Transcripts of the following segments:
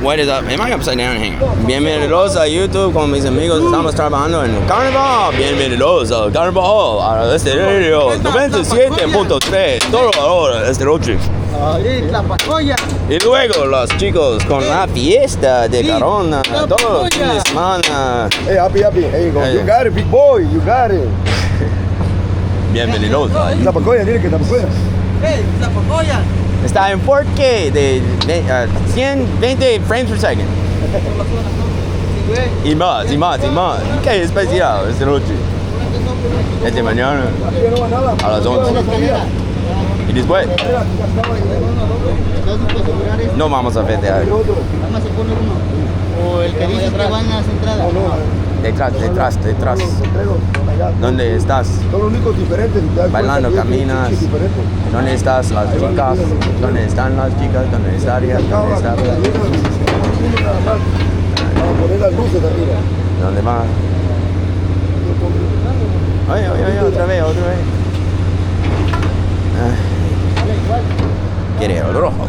What is up? Am I upside down hanging? Bienvenidos a YouTube con mis amigos. Estamos trabajando en Carnival. Bienvenidos a Carnival. A este radio 97.3. Todo ahora este noche. La pacoya. Y luego los chicos con la fiesta de Corona. Todo el fin de semana. Hey, happy. Hey, you got it, big boy. You got it. Bienvenidos. La pacoya, dile que la pacoya. Hey, la pacoya. Está en 4K de 120 frames per second. Y más. Qué especial esta noche. Es de mañana a las 11. Y después no vamos a festejar. Vamos a poner uno. O el que dice que van a las entradas. Detrás. ¿Dónde estás? Son los únicos diferentes. Bailando, caminas. ¿Dónde estás las chicas? ¿Dónde están las chicas? ¿Dónde estaría? ¿Dónde está? Vamos a poner las luces arriba. ¿Dónde va? Oye, otra vez. Quiere el rojo.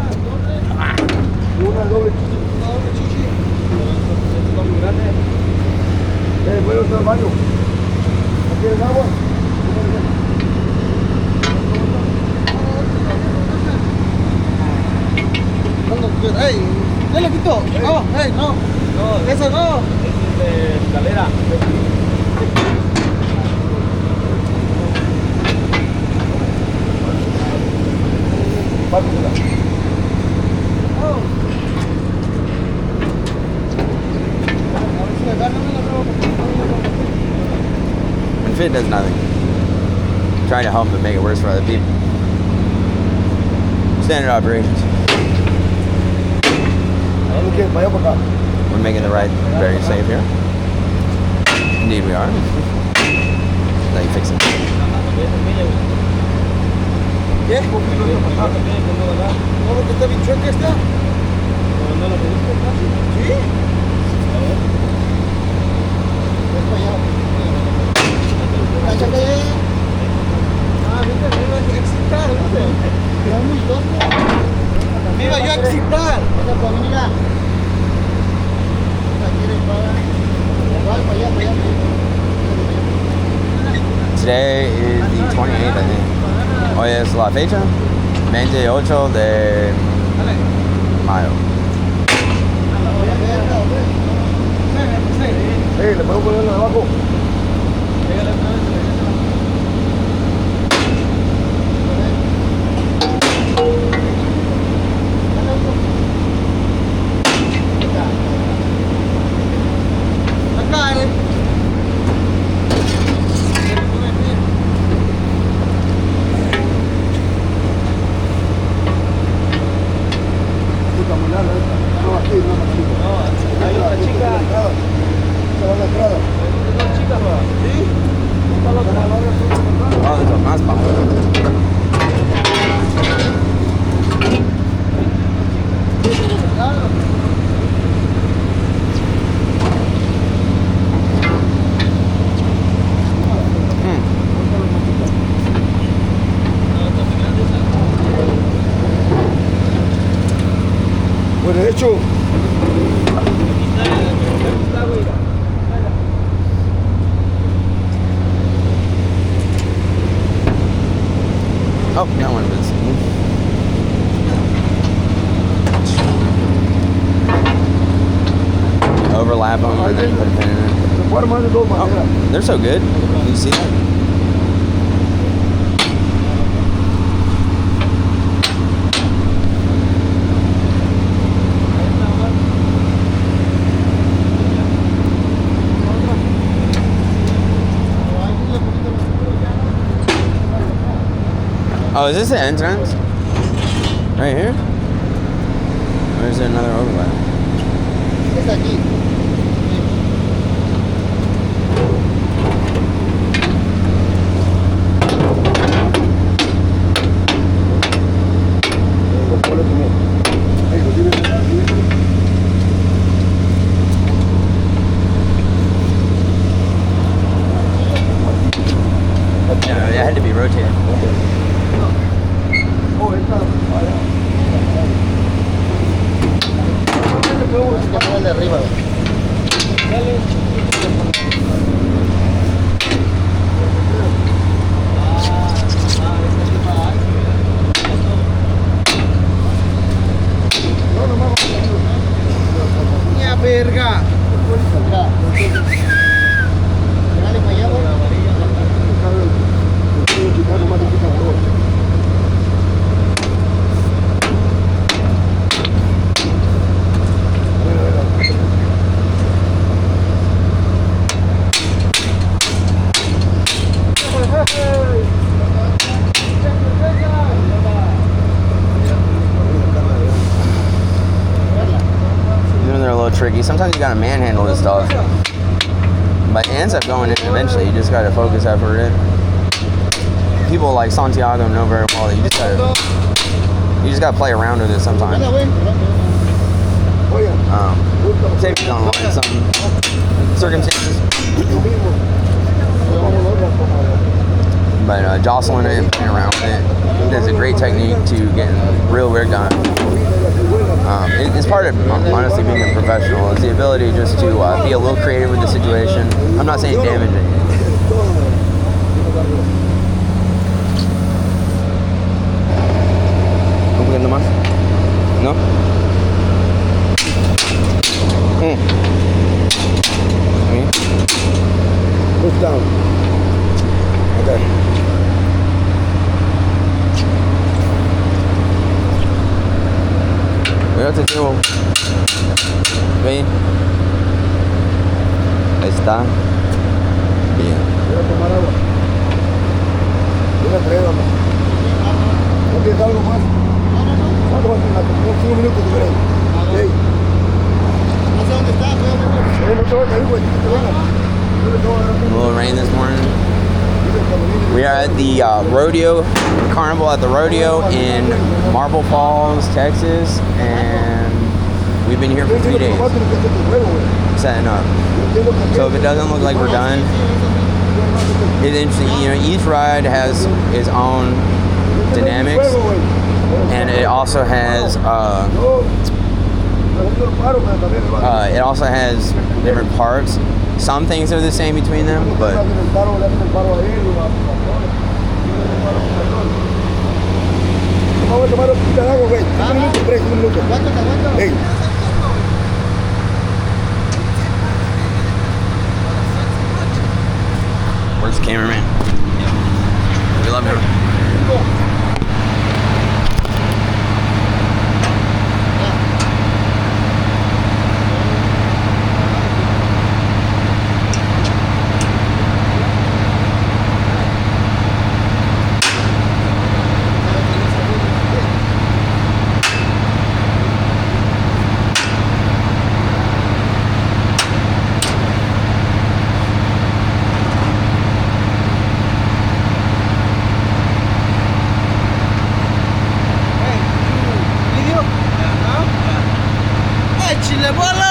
Una doble chichi. Bueno, está el baño. ¿No quieres agua? ¡Ey! ¡Ya le quito! ¡No! ¡Ey! ¡No! ¡Eso no! Es de escalera. And fit does nothing. Trying to help but make it worse for other people. Standard operations. We're making the ride very safe here. Indeed we are. Now you fix it. ¿Qué? ¿Cómo que está bien chueca esta? ¿No lo pediste? ¿Sí? Me iba a excitar, ¿viste? Era muy tonto. Me iba yo a excitar. Mira. Today is the 28th, I think. Hoy es la fecha 28 de mayo. Hey, ¿le puedo ponerlo debajo? Hay otra chica. ¿Sí? Oh, eso más bajo. Pues de hecho, Oh, that one was. Overlap them and then put a pin in it. Oh, they're so good. You see that? Oh, is this the entrance? Right here? Or is there another overlap? Es aquí. Yeah, it had to be rotated. Oh, esta. el de arriba. ¡Mía verga! Dale para allá, They're a little tricky. Sometimes you gotta manhandle this stuff, but it ends up going in eventually. You just gotta focus effort it. People like Santiago know very well that you just gotta play around with it sometimes. Say if you don't like some circumstances, but jostling it and playing around with it is a great technique to getting real work done. It's part of honestly being a professional. It's the ability just to be a little creative with the situation. I'm not saying damage it. ¿Un poquito más? ¿No? Push down. Okay. Cuídate, tío. ¿Ve? Ahí está. Bien. Voy a tomar agua. Voy a traer agua. ¿No tienes algo más? ¿Cuánto vas a tomar? 5 minutos de break. Hey. No sé dónde está, No te vas a ir, güey. Te vengas. A little rain this morning. We are at the rodeo, carnival at the rodeo in Marble Falls, Texas, and we've been here for 3 days, setting up. So if it doesn't look like we're done, it's interesting. You know, each ride has its own dynamics, and it also has different parts. Some things are the same between them, but where's the cameraman? We love him. ¡Chile bola!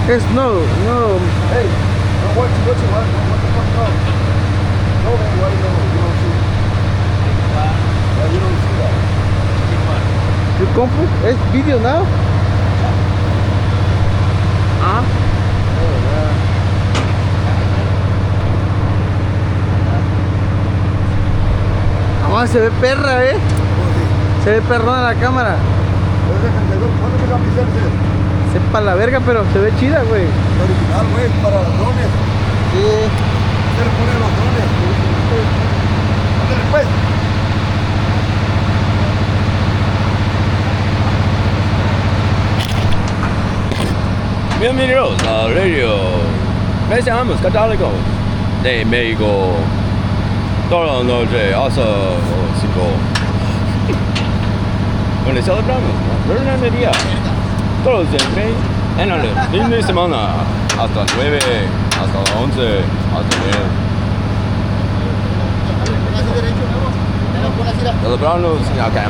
There's no. Hey, what the fuck, no? No, man, why you don't see? Yeah, you don't see that. You comfort? Es video now? ¿Ah? Ah, se ve perra, se ve perrona la cámara. ¿Cuándo me la licencia? Sepa la verga, pero se ve chida, güey. Original, güey, para los drones. Sí. Se le ponen los drones. Ándale, pues. Bienvenidos a Radio Mensajes Católicos de México. Toda la noche hasta 5. Donde celebramos la verdadería. Todos siempre en el fin de semana. Hasta las 9, hasta las 11, hasta 10. Celebramos acá.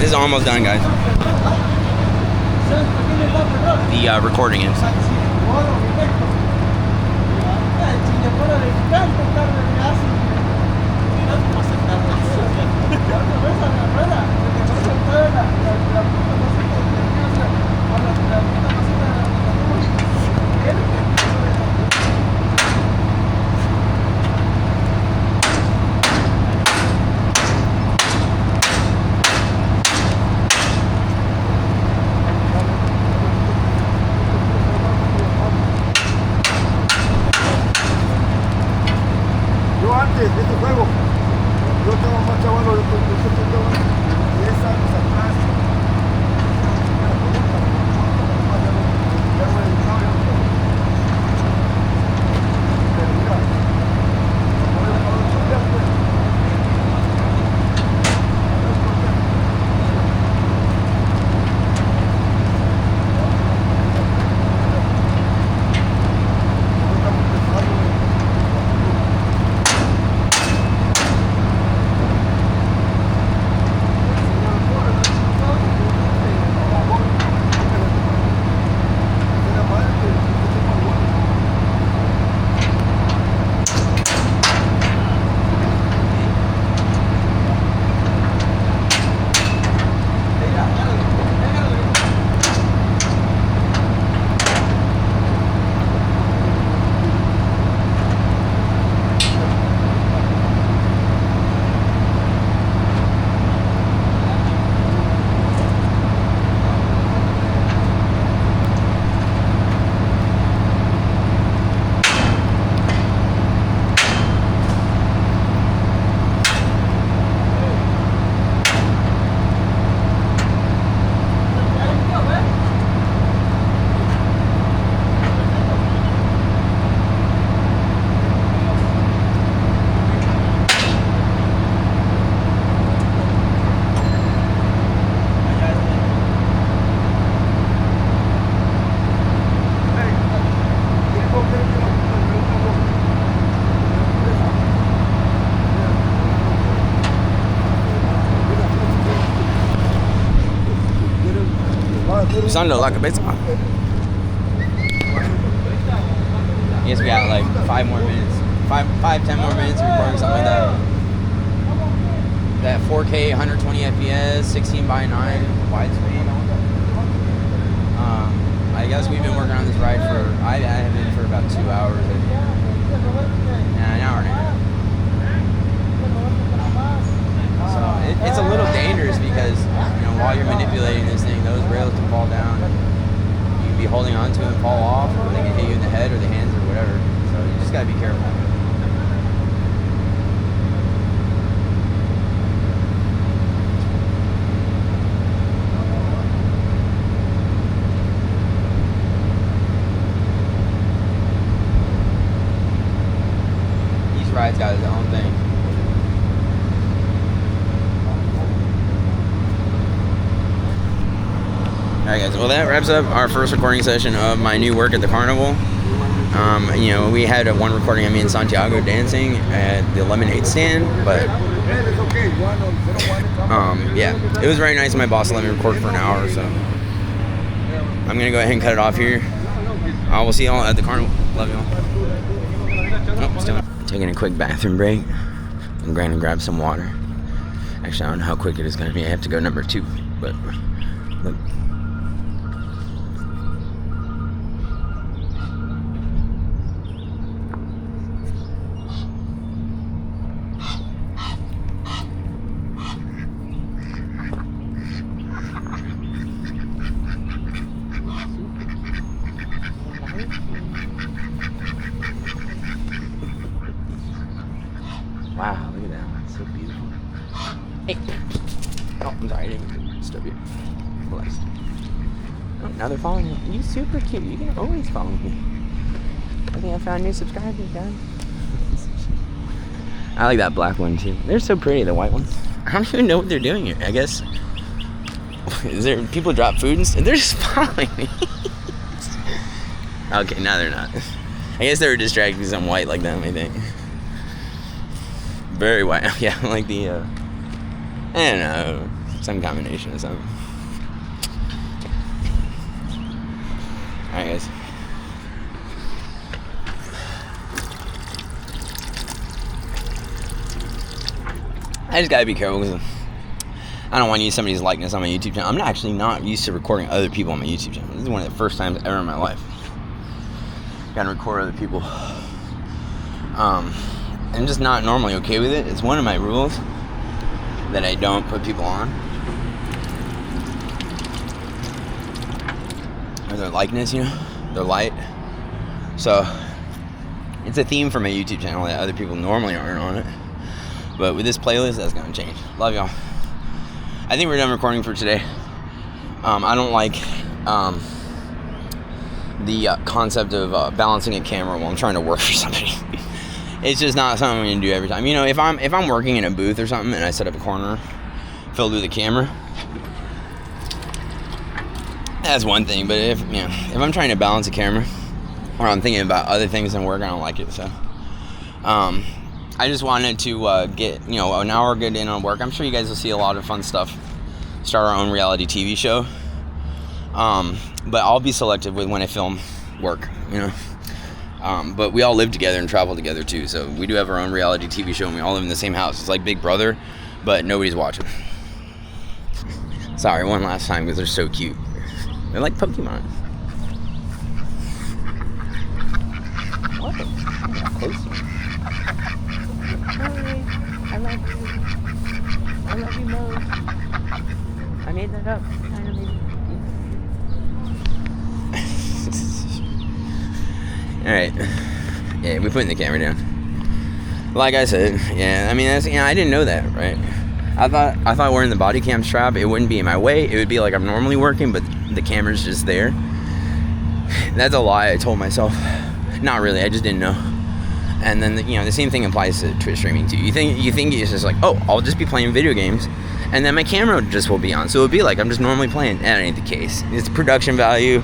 This is almost done, guys. The recording is. Antes de este juego, yo tengo más chavalo, yo tengo 10 años atrás. Sounded like a baseball. I guess we got like 5 more minutes. 10 more minutes of recording, something like that. That 4K, 120 FPS, 16:9 widescreen. I guess we've been working on this ride for, I have been for about 2 hours. An hour and a half. So it's a little dangerous because, you know, while you're manipulating this thing, those rails can fall down. You can be holding on to it and fall off, or they can hit you in the head or the hands or whatever. So you just gotta be careful. Each ride's got its own thing. Alright guys, well that wraps up our first recording session of my new work at the carnival. You know, we had one recording of me and Santiago dancing at the lemonade stand, but yeah, it was very nice. My boss let me record for an hour, so I'm gonna go ahead and cut it off here. We'll see y'all at the carnival. Love y'all. Oh, still taking a quick bathroom break. I'm going to grab some water. Actually, I don't know how quick it is gonna be. I have to go number 2, but look. Wow, look at that. That's so beautiful. Hey. Oh, I'm sorry. I didn't stop you. Blessed. Oh, now they're following me. You're super cute. You can always follow me. I think I found new subscribers, guys. I like that black one, too. They're so pretty, the white ones. I don't even know what they're doing here. I guess... Is there... People drop food and stuff? They're just following me. Okay, now they're not. I guess they were distracted because I'm white like them, I think. Very white. Yeah, like the, I don't know, some combination of something. Alright, guys. I just gotta be careful because I don't want to use somebody's likeness on my YouTube channel. I'm actually not used to recording other people on my YouTube channel. This is one of the first times ever in my life. Gotta record other people. I'm just not normally okay with it. It's one of my rules that I don't put people on. Or their likeness, you know? Their light. So, it's a theme for my YouTube channel that other people normally aren't on it. But with this playlist, that's gonna change. Love y'all. I think we're done recording for today. I don't like the concept of balancing a camera while I'm trying to work for somebody. It's just not something I'm gonna do every time. You know, if I'm working in a booth or something and I set up a corner filled with a camera, that's one thing. But if I'm trying to balance a camera or I'm thinking about other things than work, I don't like it. So, I just wanted to get an hour good in on work. I'm sure you guys will see a lot of fun stuff. Start our own reality TV show. But I'll be selective with when I film work. You know. But we all live together and travel together too, so we do have our own reality TV show and we all live in the same house. It's like Big Brother, but nobody's watching. Sorry, one last time because they're so cute. They're like Pokemon. What? Close. I love you. I love you most. I made that up. Kind of maybe. Alright, yeah, we're putting the camera down. Like I said, yeah, I mean, I didn't know that, right? I thought wearing the body cam strap, it wouldn't be in my way. It would be like I'm normally working, but the camera's just there. That's a lie I told myself. Not really, I just didn't know. And then, the same thing applies to Twitch streaming too. You think it's just like, oh, I'll just be playing video games, and then my camera just will be on. So it'll be like I'm just normally playing. That ain't the case. It's production value.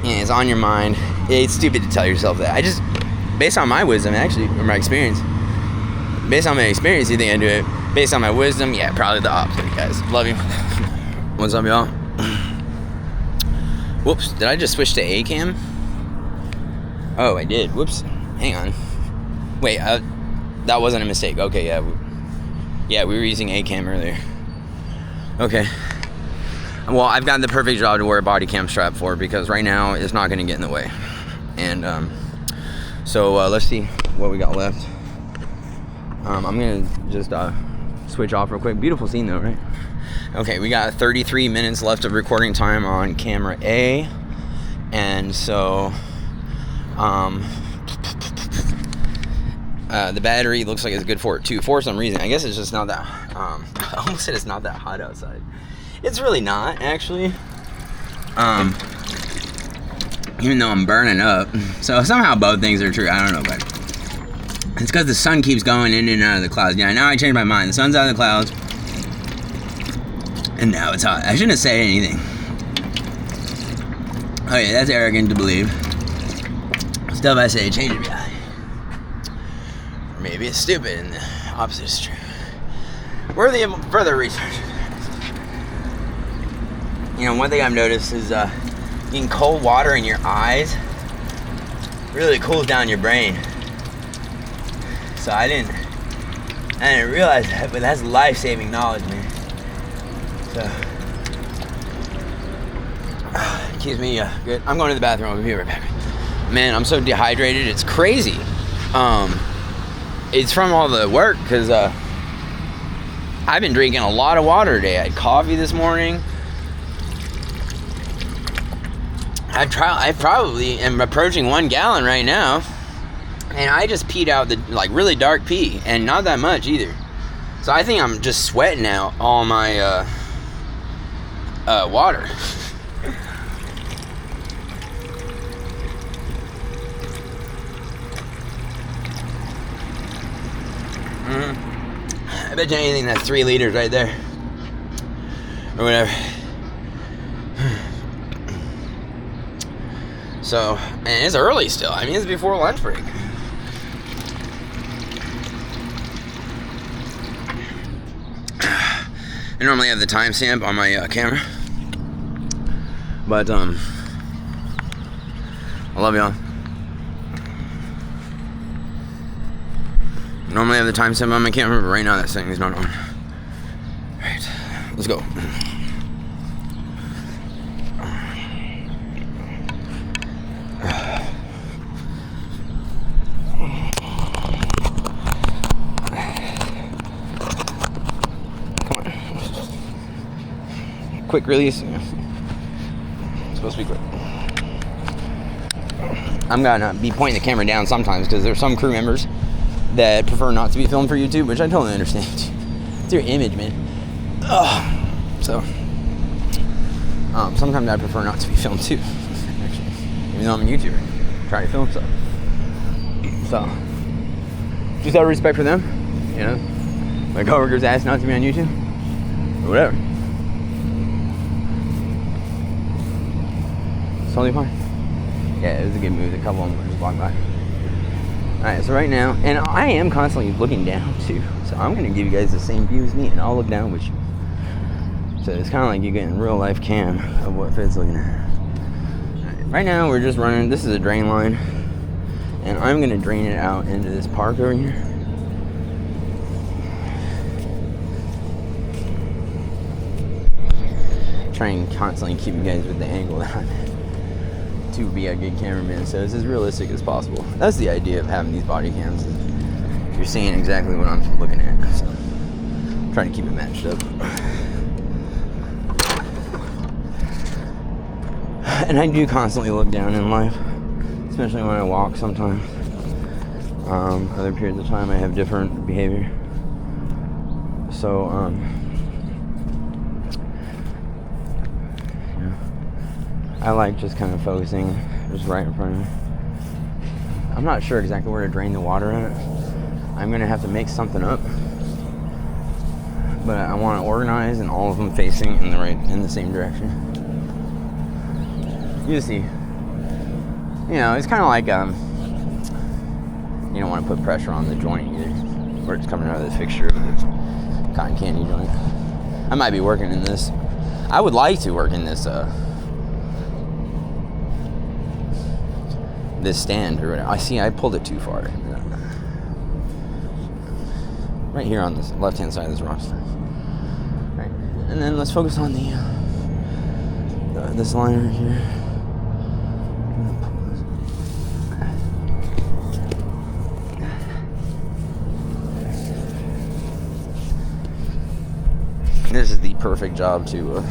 It's on your mind. It's stupid to tell yourself that. I just, based on my wisdom, actually, or my experience, you think I do it. Based on my wisdom, yeah, probably the opposite, guys. Love you. What's up, y'all? Whoops, did I just switch to A-cam? Oh, I did. Whoops. Hang on. Wait, that wasn't a mistake. Okay, yeah. Yeah, we were using ACAM earlier. Okay. Well, I've got the perfect job to wear a body cam strap for, because right now it's not going to get in the way. And so let's see what we got left. I'm going to just switch off real quick. Beautiful scene though, right? Okay, we got 33 minutes left of recording time on camera A. And so the battery looks like it's good for it too, for some reason. I guess it's just not that I almost said it's not that hot outside. It's really not, actually. Even though I'm burning up. So somehow both things are true. I don't know, but it's because the sun keeps going in and out of the clouds. Yeah, now I changed my mind. The sun's out of the clouds, and now it's hot. I shouldn't have said anything. Okay, that's arrogant to believe. Stuff I say changes reality. Or maybe it's stupid and the opposite is true. Worthy of further research. You know, one thing I've noticed is getting cold water in your eyes really cools down your brain. So I didn't realize that, but that's life-saving knowledge, man. So it keeps me good. I'm going to the bathroom. I'll be right back. Man, I'm so dehydrated. It's crazy. It's from all the work, because I've been drinking a lot of water today. I had coffee this morning. I probably am approaching 1 gallon right now, and I just peed out the really dark pee, and not that much either. So I think I'm just sweating out all my water. I bet you anything that's 3 liters right there, or whatever. So, and it's early still. I mean, it's before lunch break. I normally have the timestamp on my camera, but I love y'all. Normally I have the timestamp on my camera, but right now that thing is not on. Alright, let's go. Quick release. It's supposed to be quick. I'm gonna be pointing the camera down sometimes, because there's some crew members that prefer not to be filmed for YouTube, which I totally understand. It's your image, man. So sometimes I prefer not to be filmed too, actually, even though I'm a YouTuber. Try to film stuff. So just out of respect for them, you know, my coworkers asked not to be on YouTube, or whatever. It's totally fine. Yeah, it was a good move. A couple of them just walked by. Alright, so right now, and I am constantly looking down too, so I'm going to give you guys the same view as me, and I'll look down with you. So it's kind of like you're getting real life cam of what Fed's looking at. Right now we're just running, this is a drain line, and I'm going to drain it out into this park over here. Try and constantly keep you guys with the angle that I'm in to be a good cameraman, so it's as realistic as possible. That's the idea of having these body cams. You're seeing exactly what I'm looking at, so I'm trying to keep it matched up. And I do constantly look down in life, especially when I walk sometimes. Other periods of time I have different behavior. So, I like just kind of focusing just right in front of me. I'm not sure exactly where to drain the water at. I'm gonna have to make something up, but I want to organize and all of them facing in the same direction. You see, you know, it's kind of like you don't want to put pressure on the joint either, where it's coming out of the fixture of the cotton candy joint. I might be working in this. I would like to work in this this stand or whatever. I pulled it too far. Right here on this left-hand side of this rock. Right, and then let's focus on this line right here. This is the perfect job to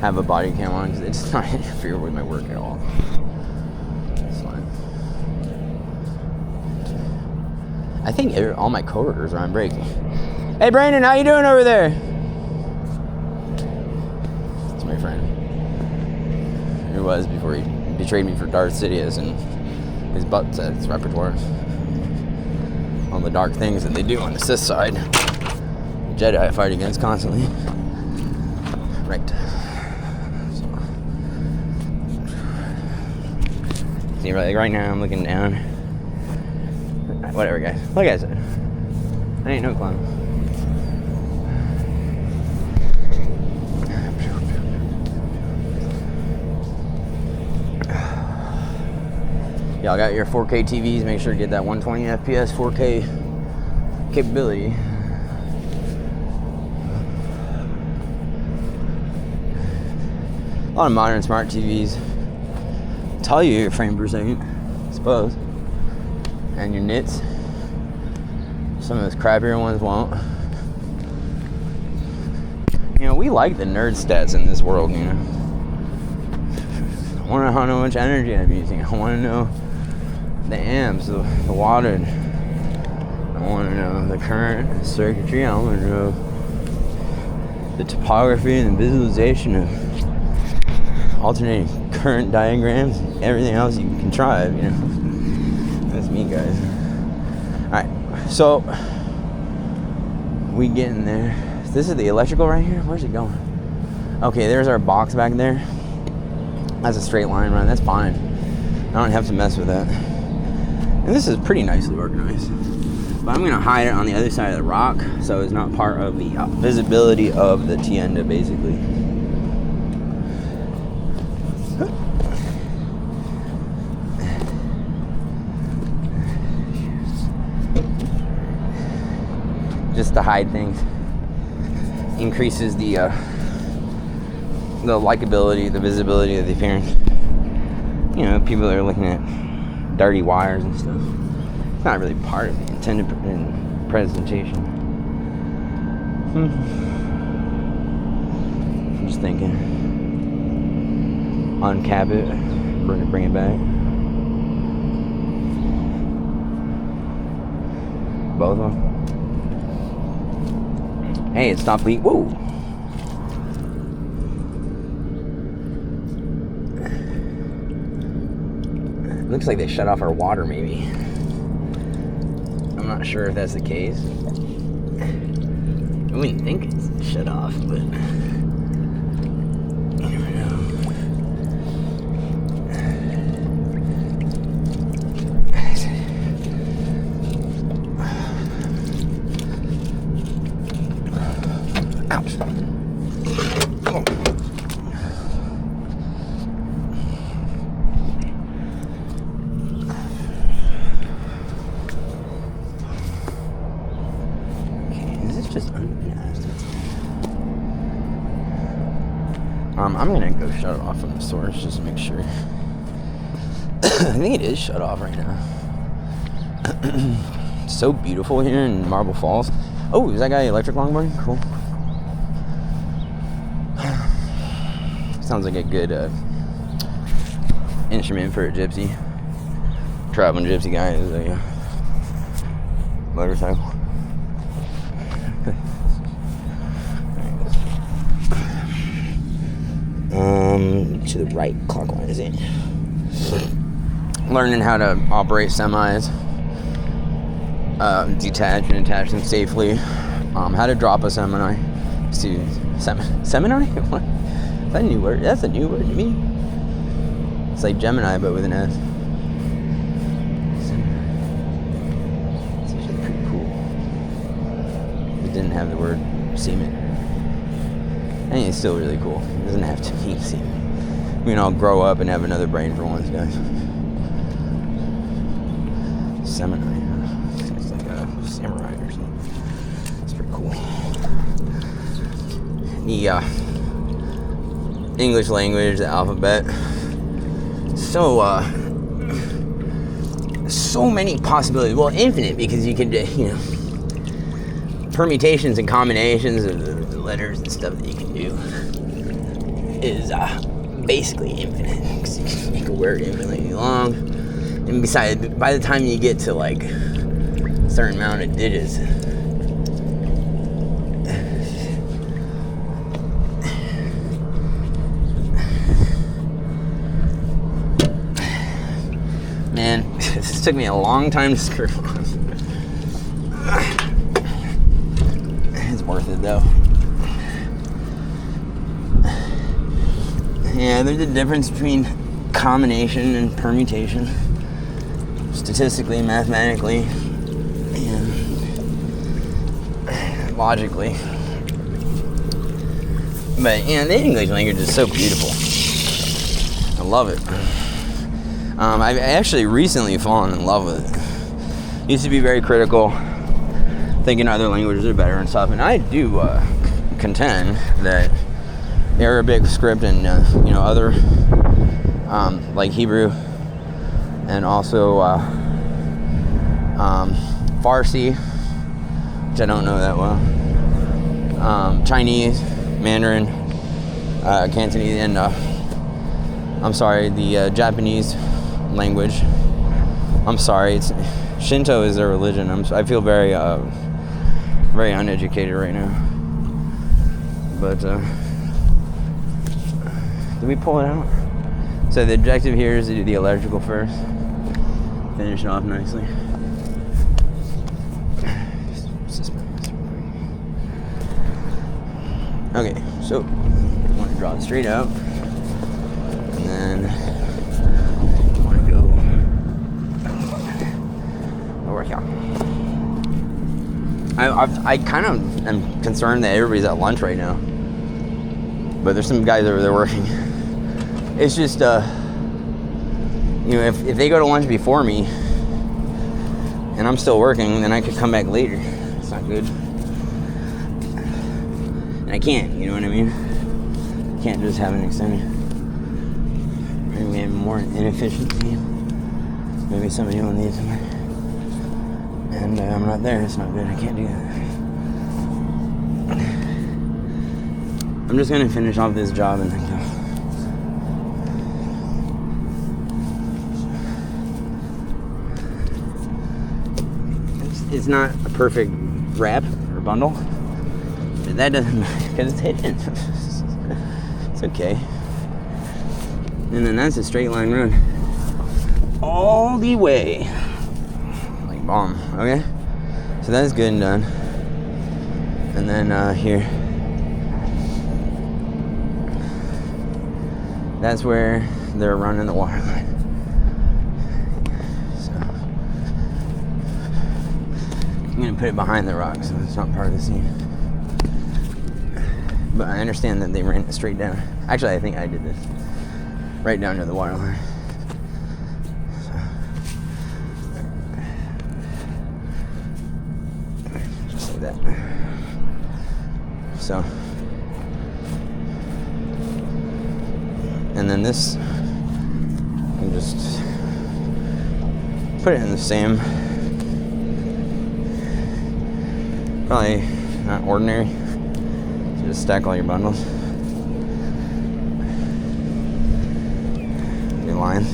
have a body cam on because it's not interfere with my work at all. It's fine. I think all my coworkers are on break. Hey Brandon, how you doing over there? It's my friend. He was before he betrayed me for Darth Sidious and his butt at his repertoire. All the dark things that they do on the Sith side. Jedi I fight against constantly. Right. So, see, right now I'm looking down. Whatever, guys. Like I said, I ain't no clown. Y'all got your 4K TVs. Make sure to get that 120 FPS 4K capability. A lot of modern smart TVs tell you your frame per second, I suppose, and your nits. Some of those crappier ones won't. You know, we like the nerd stats in this world, you know. I want to know how much energy I'm using. I want to know the amps, the watt. I want to know the current, the circuitry. I want to know the topography and the visualization of alternating current diagrams, everything else you can contrive, you know. That's me, guys. Alright, so we getting there. This is the electrical right here. Where's it going? Okay, there's our box back there. That's a straight line run. That's fine. I don't have to mess with that. And this is pretty nicely organized. But I'm gonna hide it on the other side of the rock so it's not part of the visibility of the tienda, basically. Just to hide things. Increases the likability, the visibility of the appearance. You know, people that are looking at dirty wires and stuff. It's not really part of the intended presentation. I'm just thinking. Uncap it, bring it back. Both of them. Hey, it stopped leaking. Whoa! Looks like they shut off our water, maybe. I'm not sure if that's the case. I wouldn't think it's shut off, but you never know. Ouch. Oh. I'm gonna go shut it off from the source just to make sure. I think it is shut off right now. It's so beautiful here in Marble Falls. Oh, is that guy electric longboarding? Cool. Sounds like a good instrument for a gypsy. Traveling gypsy guy is a motorcycle. To the right, clockwise in. Learning how to operate semis, detach and attach them safely. How to drop a semi. Semi? What? Is that a new word? That's a new word to me. It's like Gemini, but with an S. It's actually pretty cool. It didn't have the word semen. I think it's still really cool. It doesn't have to be semen. We can all grow up and have another brain for once, guys. Samurai. It's like a samurai or something. It's pretty cool. The English language, the alphabet. So many possibilities. Well, infinite, because you can, permutations and combinations of the letters and stuff that you can do is basically infinite, because you can make a word infinitely long. And besides, by the time you get to like a certain amount of digits, man, this took me a long time to screw on. It's worth it though. Yeah, there's a difference between combination and permutation, statistically, mathematically, and logically. But the English language is so beautiful. I love it. I've actually recently fallen in love with it. Used to be very critical, thinking other languages are better and stuff, and I do contend that Arabic script and other like Hebrew and also Farsi, which I don't know that well, Chinese, Mandarin, Cantonese, and the Japanese language. I'm sorry, it's Shinto is their religion. I feel very uneducated right now. But did we pull it out? So the objective here is to do the electrical first. Finish it off nicely. Okay, so I want to draw it straight out. And then I want to go over here. I kind of am concerned that everybody's at lunch right now. But there's some guys over there working. It's just, if they go to lunch before me and I'm still working, then I could come back later. It's not good. And I can't, you know what I mean? I can't just have an extended. Maybe we have more inefficiency. Maybe somebody will need something. And I'm not there. It's not good. I can't do that. I'm just going to finish off this job and then go. It's not a perfect wrap or bundle, but that doesn't matter because it's hidden. It's okay. And then that's a straight line run all the way, like bomb. Okay, so that's good and done. And then here, that's where they're running the water line. I'm going to put it behind the rock, so it's not part of the scene. But I understand that they ran it straight down. Actually, I think I did this. Right down to the water line. So. Just like that. So. And then this, I can just put it in the same. Probably not ordinary. So just stack all your bundles. New lines.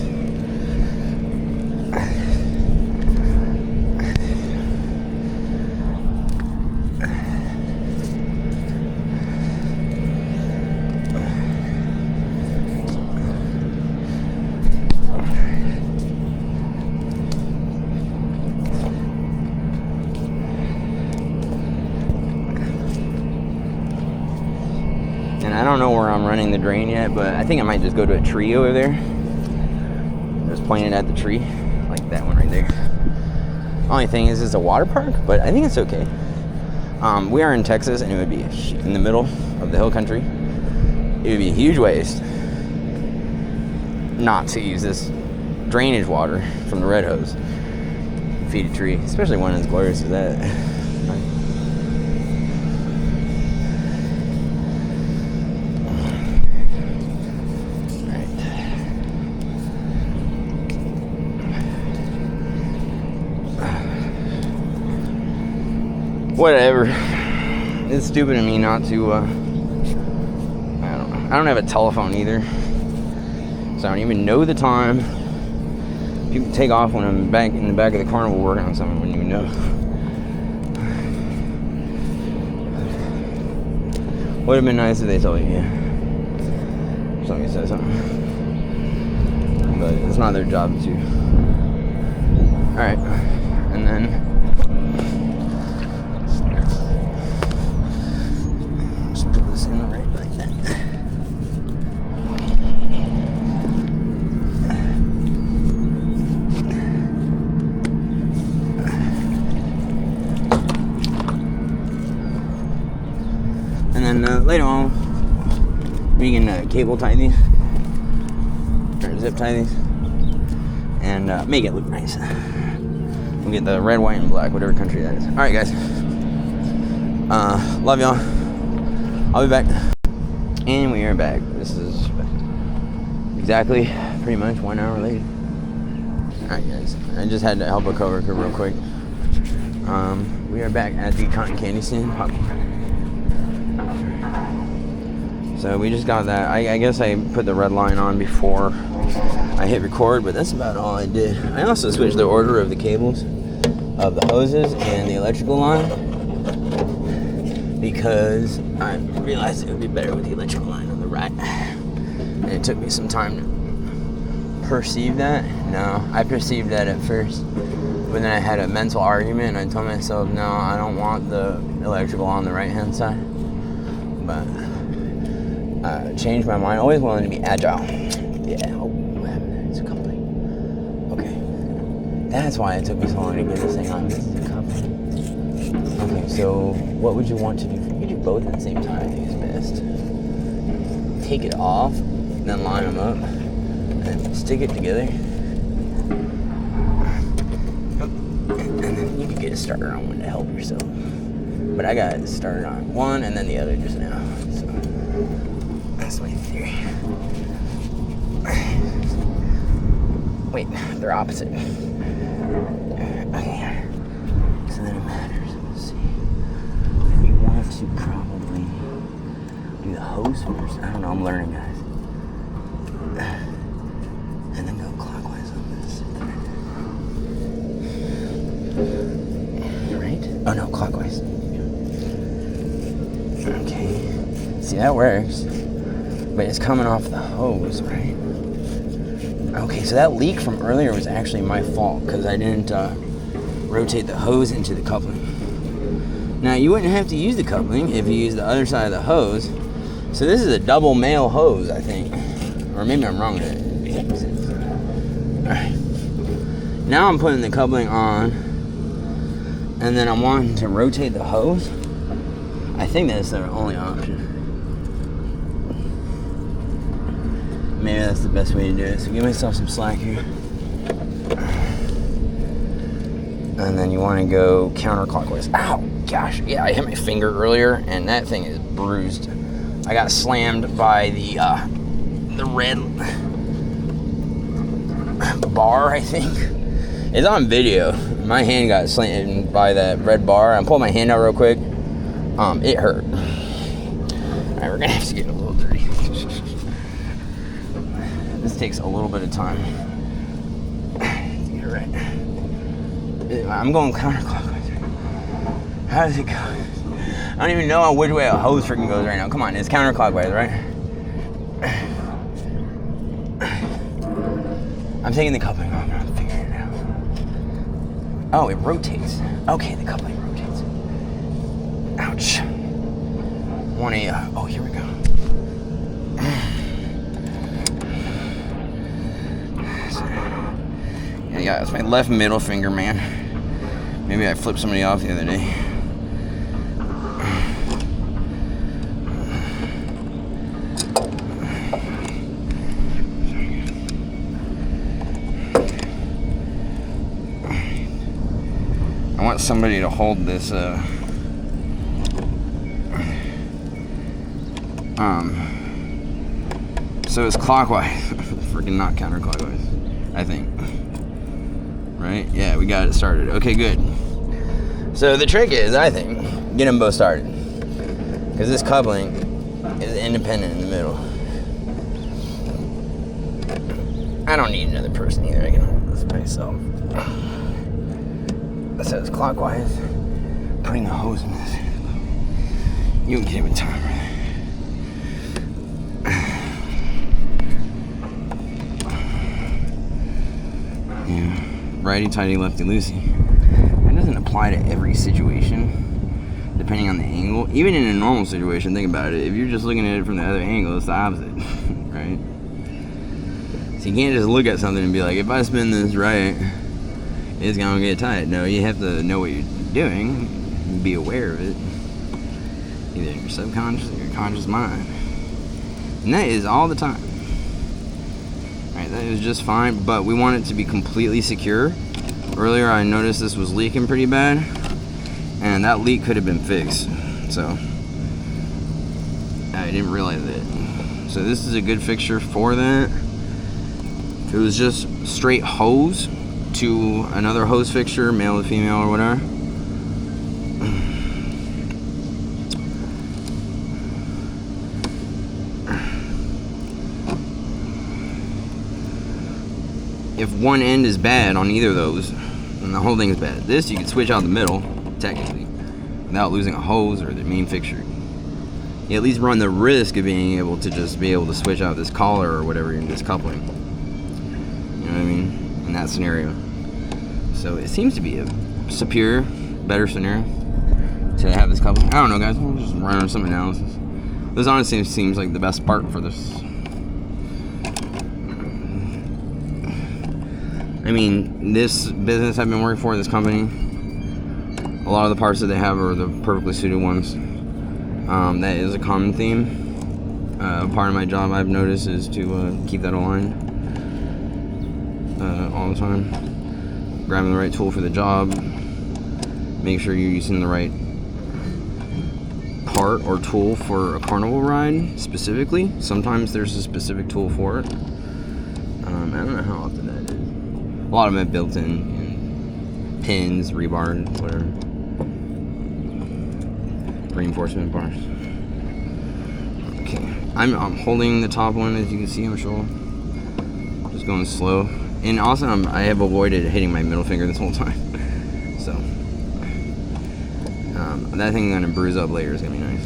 I don't know where I'm running the drain yet, but I think I might just go to a tree over there. Just pointed at the tree, like that one right there. Only thing is, it's a water park, but I think it's okay. We are in Texas, and it would be in the middle of the hill country. It would be a huge waste not to use this drainage water from the red hose. feed a tree, especially one as glorious as that. Whatever. It's stupid of me not to, I don't know. I don't have a telephone either, so I don't even know the time. People take off when I'm back in the back of the carnival working on something. I wouldn't even know. Would have been nice if they told you, yeah. Somebody said something. But it's not their job to. Alright. And then later on, we can cable tie these, or zip tie these, and make it look nice. We'll get the red, white, and black, whatever country that is. All right, guys. Love y'all. I'll be back. And we are back. This is exactly pretty much 1 hour late. All right, guys. I just had to help a coworker real quick. We are back at the cotton candy stand. So we just got that. I guess I put the red line on before I hit record, but that's about all I did. I also switched the order of the cables, of the hoses, and the electrical line, because I realized it would be better with the electrical line on the right. And it took me some time to perceive that. No, I perceived that at first, but then I had a mental argument, and I told myself, no, I don't want the electrical on the right-hand side. But changed my mind. Always wanted to be agile. Yeah. Oh, what happened? It's a coupling. Okay. That's why it took me so long to get this thing on. This is a coupling. Okay, so what would you want to do? You could do both at the same time. I think is best. Take it off, then line them up, and stick it together. And then you could get a starter on one to help yourself. But I got it started on one and then the other just now. So that's my theory. Wait, they're opposite. Okay. So then it matters. Let's see. You want to probably do the hose first. I don't know, I'm learning, guys. And then go clockwise on this. Right? Oh no, clockwise. Okay. See, that works. But it's coming off the hose, right? Okay, so that leak from earlier was actually my fault because I didn't rotate the hose into the coupling. Now, you wouldn't have to use the coupling if you use the other side of the hose. So this is a double male hose, I think. Or maybe I'm wrong with it. Alright. Now I'm putting the coupling on, and then I'm wanting to rotate the hose. I think that's the only option. Maybe that's the best way to do it. So give myself some slack here. And then you want to go counterclockwise. Ow! Gosh, yeah, I hit my finger earlier, and that thing is bruised. I got slammed by the red bar, I think. It's on video. My hand got slammed by that red bar. I pulled my hand out real quick. It hurt. Alright, we're gonna have to get a little dirty. This takes a little bit of time to get it right. I'm going counterclockwise. How does it go? I don't even know which way a hose freaking goes right now. Come on, it's counterclockwise, right? I'm taking the coupling off and I'm figuring it out. Oh, it rotates. Okay, the coupling rotates. Ouch. Oh, here we go. Yeah, it's my left middle finger, man. Maybe I flipped somebody off the other day. want somebody to hold this, so it's clockwise, freaking not counterclockwise, I think, right? Yeah, we got it started. Okay, good. So the trick is, I think, get them both started, because this coupling is independent in the middle. I don't need another person either. I can hold this myself. So it's clockwise. Putting the hose in this. You can give it time, right? Yeah. Righty tighty, lefty loosey. That doesn't apply to every situation, depending on the angle. Even in a normal situation, think about it. If you're just looking at it from the other angle, it's the opposite, right? So you can't just look at something and be like, if I spin this right, it's gonna get tight. No, you have to know what you're doing, and be aware of it, either in your subconscious or your conscious mind. And that is all the time. Right, that is just fine, but we want it to be completely secure. Earlier I noticed this was leaking pretty bad, and that leak could have been fixed. So I didn't realize it. So this is a good fixture for that. If it was just straight hose to another hose fixture, male to female or whatever, if one end is bad on either of those, then the whole thing is bad. This, you can switch out the middle, technically, without losing a hose or the main fixture. You at least run the risk of being able to just be able to switch out this collar or whatever in this coupling. You know what I mean? In that scenario. So it seems to be a superior, better scenario to have this coupling. I don't know, guys. We'll just run on some analysis. This honestly seems like the best part for this. I mean, this business I've been working for, this company, a lot of the parts that they have are the perfectly suited ones. That is a common theme. Part of my job I've noticed is to keep that aligned all the time. Grabbing the right tool for the job. Make sure you're using the right part or tool for a carnival ride specifically. Sometimes there's a specific tool for it. I don't know how often that is. A lot of them have built-in pins, rebar, whatever. Reinforcement bars. Okay, I'm holding the top one, as you can see, I'm sure. Just going slow. And also, I have avoided hitting my middle finger this whole time. So, that thing gonna bruise up later is gonna be nice.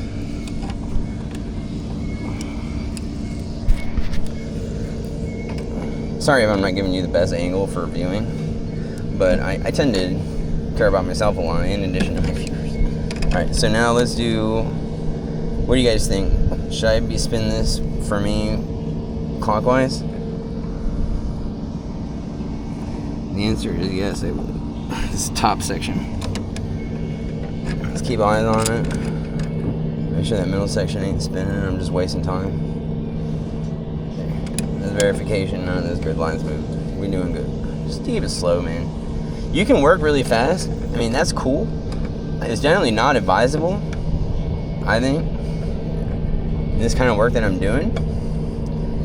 Sorry if I'm not giving you the best angle for viewing, but I tend to care about myself a lot in addition to my viewers. Alright, so now let's do, what do you guys think? Should I be spinning this for me clockwise? The answer is yes, it will. This top section. Let's keep eyes on it. Make sure that middle section ain't spinning. I'm just wasting time. There's verification. None of those grid lines moved. We're doing good. Just keep it slow, man. You can work really fast. I mean, that's cool. It's generally not advisable, I think, this kind of work that I'm doing.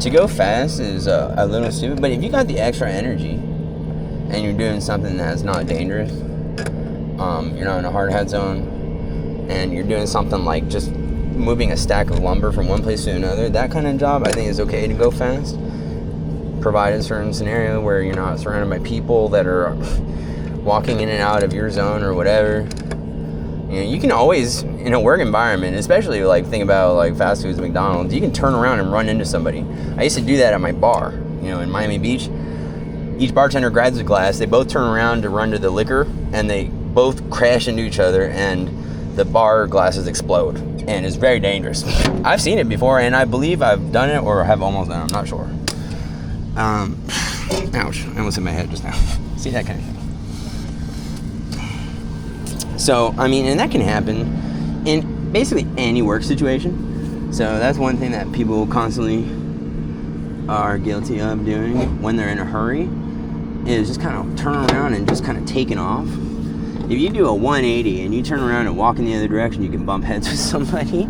To go fast is a little stupid, but if you got the extra energy and you're doing something that's not dangerous, you're not in a hard hat zone, and you're doing something like just moving a stack of lumber from one place to another, that kind of job I think is okay to go fast, provided a certain scenario where you're not surrounded by people that are walking in and out of your zone or whatever. You know, you can always, in a work environment, especially like think about like fast foods, McDonald's, you can turn around and run into somebody. I used to do that at my bar, you know, in Miami Beach. Each bartender grabs a glass, they both turn around to run to the liquor, and they both crash into each other, and the bar glasses explode. And it's very dangerous. I've seen it before, and I believe I've done it or have almost done it, I'm not sure. Ouch, I almost hit my head just now. See, that kind of thing. So, I mean, and that can happen in basically any work situation. So that's one thing that people constantly are guilty of doing when they're in a hurry, is just kind of turn around and just kind of taking off. if you do a 180 and you turn around and walk in the other direction, you can bump heads with somebody,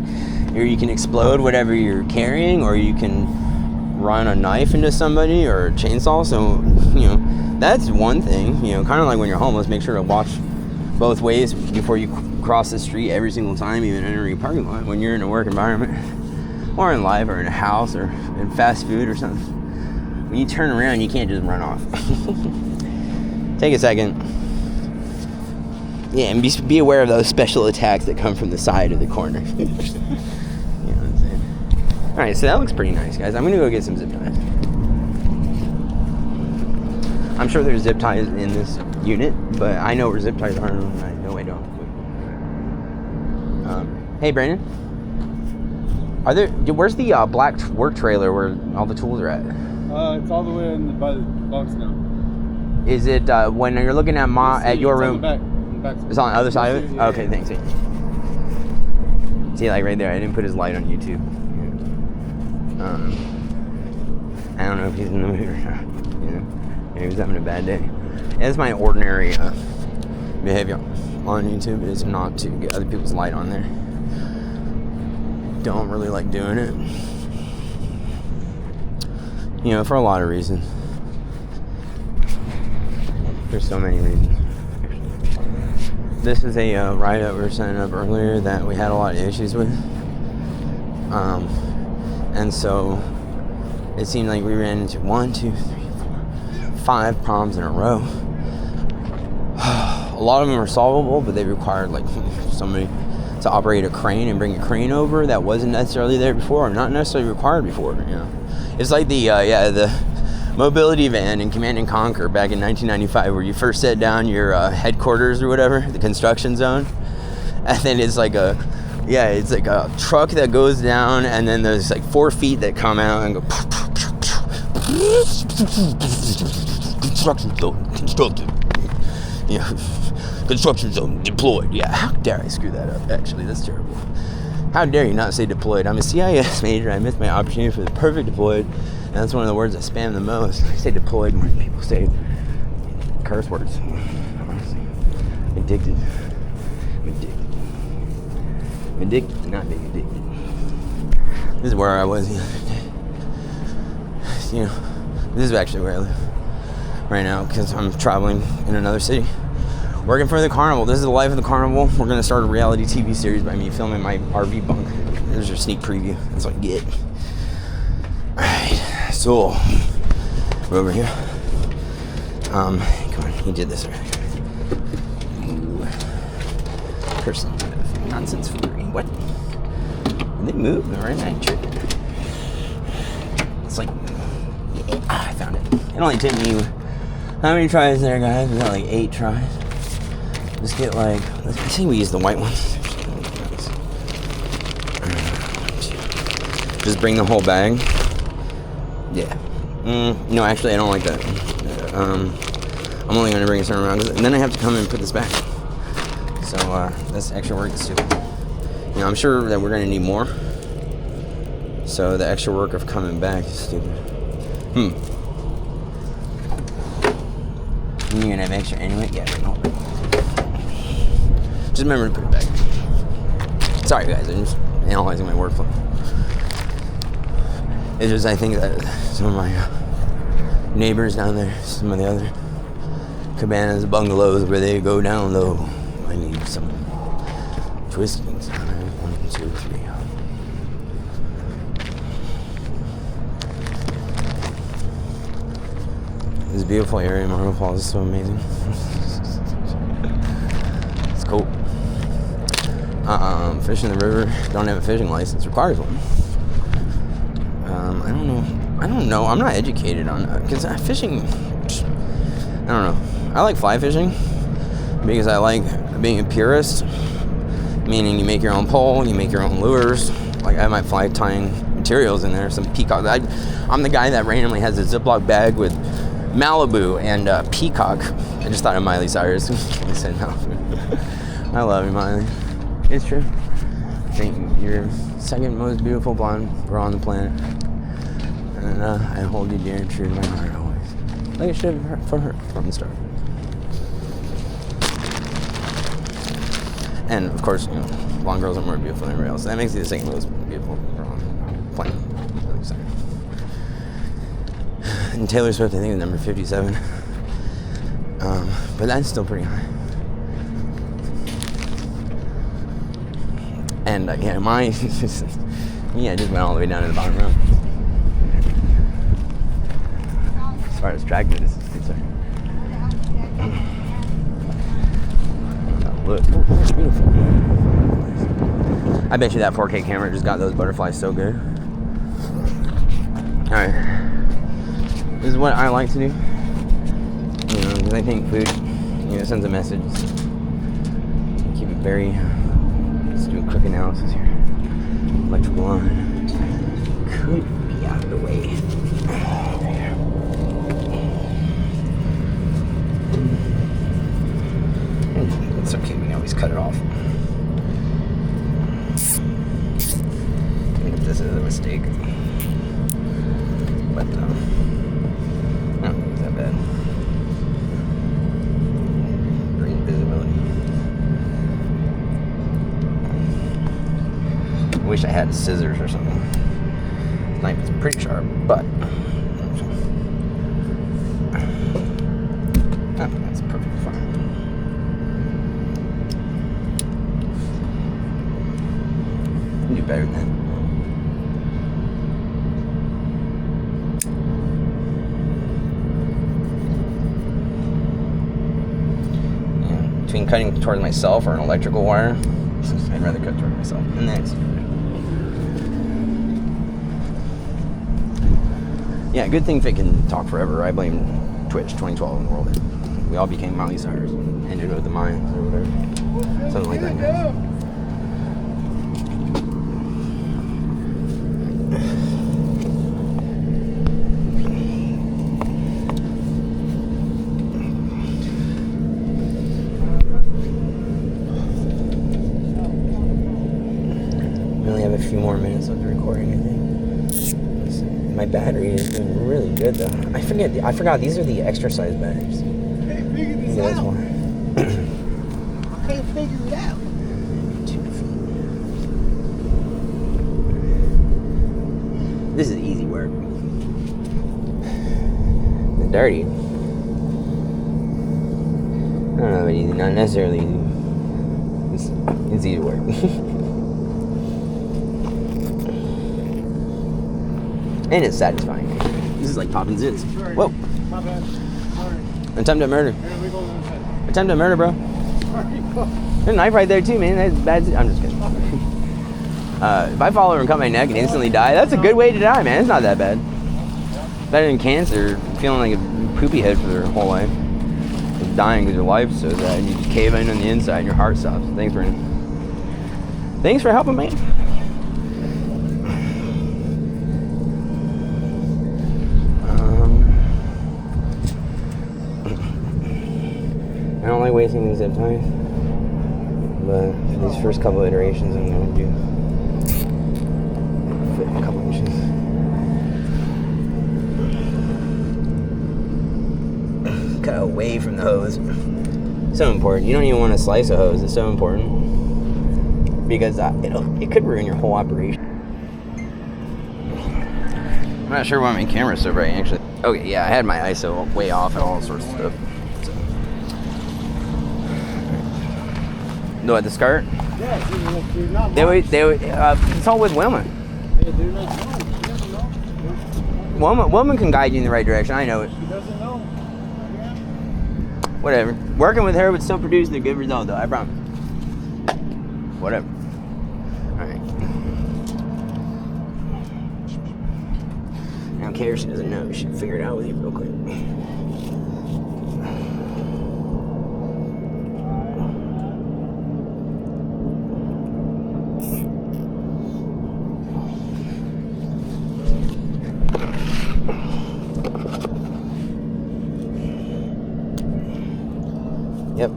or you can explode whatever you're carrying, or you can run a knife into somebody or a chainsaw. So, you know, that's one thing. You know, kind of like when you're homeless, make sure to watch both ways before you cross the street every single time, even entering a parking lot. When you're in a work environment, or in life, or in a house, or in fast food or something, when you turn around, you can't just run off. Take a second. Yeah, and be aware of those special attacks that come from the side of the corner. You know what I'm saying? Alright, so that looks pretty nice, guys. I'm going to go get some zip ties. I'm sure there's zip ties in this unit, but I know where zip ties are, and I know I don't. Hey, Brandon. Where's the black work trailer where all the tools are at? It's all the way by the box now. Is it when you're looking at your room? On the back. It's on the other side of it? Yeah, okay, yeah. Thanks. See, like right there, I didn't put his light on YouTube. I don't know if he's in the mood or not. You know, maybe he's having a bad day. It's my ordinary behavior on YouTube is not to get other people's light on there. Don't really like doing it. You know, for a lot of reasons. There's so many reasons. This is a ride that we were setting up earlier that we had a lot of issues with. And so it seemed like we ran into 5 problems in a row. A lot of them are solvable, but they required like somebody to operate a crane and bring a crane over that wasn't necessarily there before, or not necessarily required before. You know, it's like the mobility van in Command and Conquer back in 1995, where you first set down your headquarters or whatever, the construction zone, and then it's like a truck that goes down, and then there's like 4 feet that come out and go. Construction zone constructed. Yeah. Construction zone deployed. Yeah, how dare I screw that up? Actually, that's terrible. How dare you not say deployed? I'm a CIS major. I missed my opportunity for the perfect deployed, and that's one of the words I spam the most. I say deployed more than people say curse words. Honestly, addicted, not being addicted. This is where I was the other day. You know, this is actually where I live right now because I'm traveling in another city. Working for the carnival. This is the life of the carnival. We're going to start a reality TV series by me filming my RV bunk. There's your sneak preview. That's what I get. Alright, so we're over here. Come on, he did this already. Person nonsense foolery. What? They move, right? I tripped. It's like I found it. It only took me how many tries there, guys? We got like 8 tries. Let's get like, I think we use the white ones. Just bring the whole bag. Yeah. No, actually, I don't like that. I'm only going to bring a certain amount, and then I have to come and put this back. So that's extra work. That's stupid. You know, I'm sure that we're going to need more. So the extra work of coming back is stupid. You're going to have extra anyway? Yeah, no. Just remember to put it back. Sorry, guys. I'm just analyzing my workflow. It's just I think that some of my neighbors down there, some of the other cabanas, bungalows where they go down low, I need some twistings. 1, 2, 3. This beautiful area in Marble Falls is so amazing. It's cool. Fishing in the river, don't have a fishing license, requires one. I don't know. I'm not educated on that because fishing. I don't know. I like fly fishing because I like being a purist, meaning you make your own pole, you make your own lures. Like I have my fly tying materials in there, some peacock. I'm the guy that randomly has a Ziploc bag with Malibu and peacock. I just thought of Miley Cyrus. I said Malibu. I love you, Miley. It's true. I think you're second most beautiful blonde girl on the planet. And I hold you dear and true to my heart always. Like I should have for her from the start. And of course, you know, blonde girls are more beautiful than everybody else. So that makes you the second most beautiful girl on the planet. And Taylor Swift, I think, is number 57. But that's still pretty high. And yeah, I just went all the way down to the bottom row. As far as track is concerned. Look, it's beautiful. I bet you that 4K camera just got those butterflies so good. Alright. This is what I like to do. You know, because I think food, you know, sends a message. Keep it very... Let's do a quick analysis here. Electrical line. Could be out of the way. It's okay, we can always cut it off. I think this is a mistake. But, no, it's not bad. Great visibility. I wish I had scissors or something. This knife is pretty sharp, but that's perfectly fine. You can do better than that. Yeah, between cutting towards myself or an electrical wire, I'd rather cut towards myself. And that's yeah, good thing Fit can talk forever. I blame Twitch 2012 in the world. We all became Miley Cyrus and ended with the Mayans or whatever. Something like that. We only have a few more minutes of the recording, I think. My battery is doing really good though. I forgot these are the exercise batteries. Can't figure this That's out. why. I can't figure it out. 2 feet. This is easy work. The dirty. I don't know about easy, not necessarily easy. It's easy work. And it's satisfying. This is like popping zits. Sorry. Whoa. My bad. Sorry. Attempted murder. Here we go. Attempted murder, bro. Sorry. There's a knife right there too, man. That's bad. I'm just kidding. If I fall over and cut my neck and instantly die, that's a good way to die, man. It's not that bad. Better than cancer, feeling like a poopy head for their whole life. Just dying because your life's so bad. You just cave in on the inside and your heart stops. Thanks for helping me. I don't like wasting zip ties, but for these first couple of iterations, I'm going to do fit a couple inches. Cut away from the hose. So important. You don't even want to slice a hose. It's so important because it could ruin your whole operation. I'm not sure why my camera's so bright, actually. Okay, yeah, I had my ISO way off and all sorts of stuff. No, at the skirt? Yeah, dude, not They would, consult with Wilma. Yeah, dude, no, she doesn't know. Wilma can guide you in the right direction. I know it. She doesn't know. Whatever. Working with her would still produce the good result, though. I promise. Whatever. All right. I don't care if she doesn't know. She should figure it out with you real quick. Yep.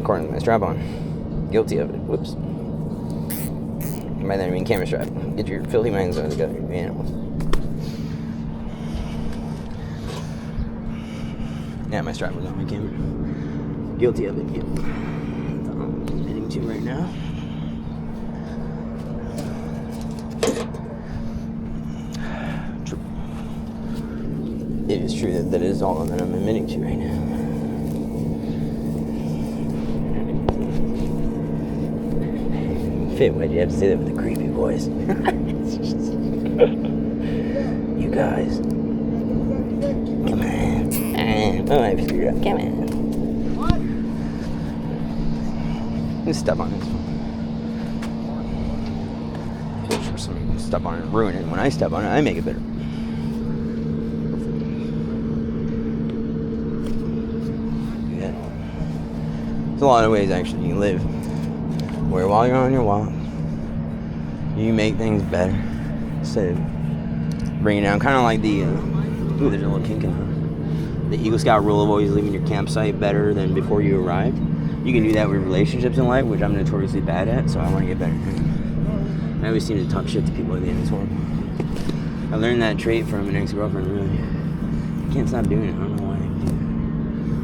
according to my strap on. Guilty of it. Whoops. By that I mean camera strap. Get your filthy minds on together, you animals. Yeah, my strap was on my camera. Guilty of it, yeah. That's what I'm admitting to right now. True. It is true that is all that I'm admitting to right now. Fit, why'd you have to say that with a creepy voice? You guys. Come on. Oh, I screwed up. Come on. What? Just step on this. For some reason, step on it and ruin it. When I step on it, I make it better. Yeah. There's a lot of ways actually you can live. Where while you're on your walk, you make things better instead of bringing it down. Kind of like the, ooh, there's a little kink in her. The Eagle Scout rule of always leaving your campsite better than before you arrived. You can do that with relationships in life, which I'm notoriously bad at, so I want to get better. I always seem to talk shit to people at the end. It's horrible. I learned that trait from an ex-girlfriend, really. I can't stop doing it. I don't know why I do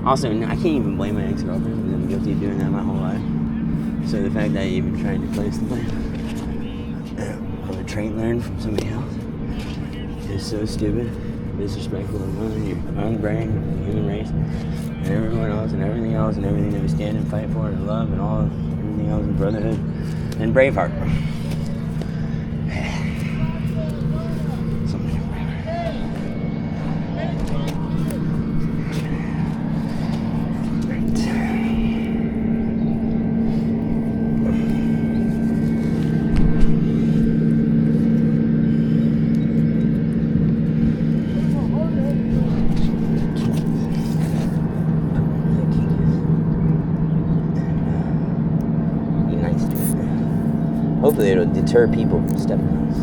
it. Also, I can't even blame my ex-girlfriend because I'm guilty of doing that my whole life. So the fact that I even tried to place the blame of a trait learned from somebody else is so stupid, disrespectful of women, your own brain, the human race, and everyone else, and everything else, and everything that we stand and fight for, and love, and all everything else, and brotherhood, and Braveheart. Hopefully it'll deter people from stepping on us.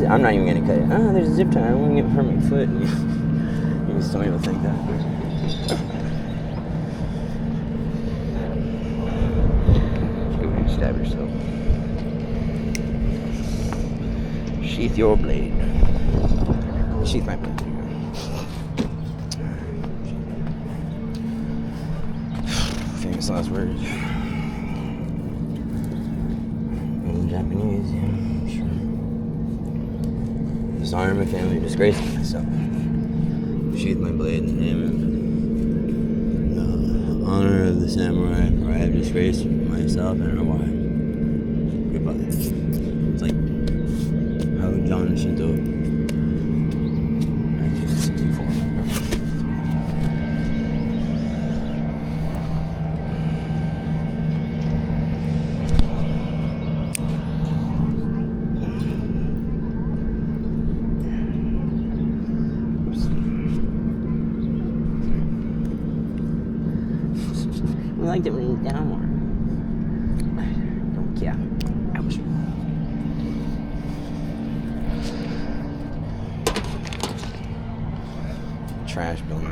I'm not even gonna cut it. There's a zip tie. I don't want to get hurt my foot. Maybe somebody will think that. Go ahead and stab yourself. Sheath your blade. Sheath my blade. Famous last words. Japanese, yeah, sure. Dishonor my family, disgrace myself. Sheath my blade in the name of the honor of the samurai, for I have disgraced myself and our wife. Goodbye. It's like how John Shinto, 1964. I liked it when he was down more. Don't care. Ouch. Trash building.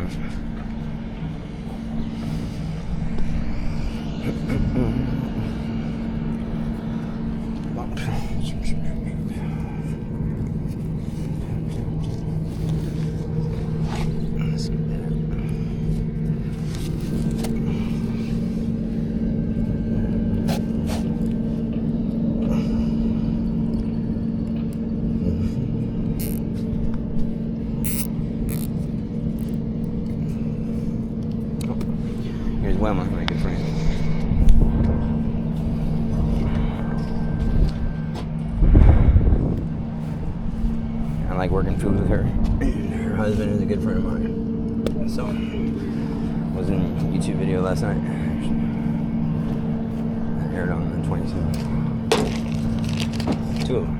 Here's Wilma, my good friend. I like working food with her. Her husband is a good friend of mine. So, was in a YouTube video last night. It aired on the 27th. Two of them.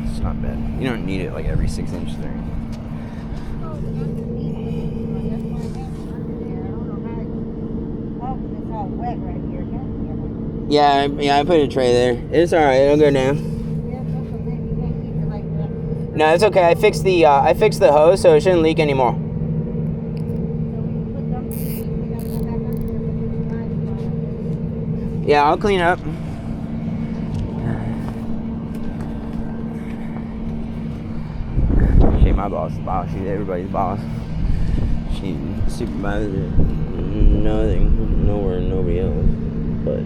It's not bad. You don't need it like every 6-inch thing. Yeah, I put a tray there. It's alright, it'll go down. No, it's okay. I fixed the hose, so it shouldn't leak anymore. Yeah, I'll clean up. She ain't my boss. She's everybody's boss. She supervises nothing, nowhere, nobody else. But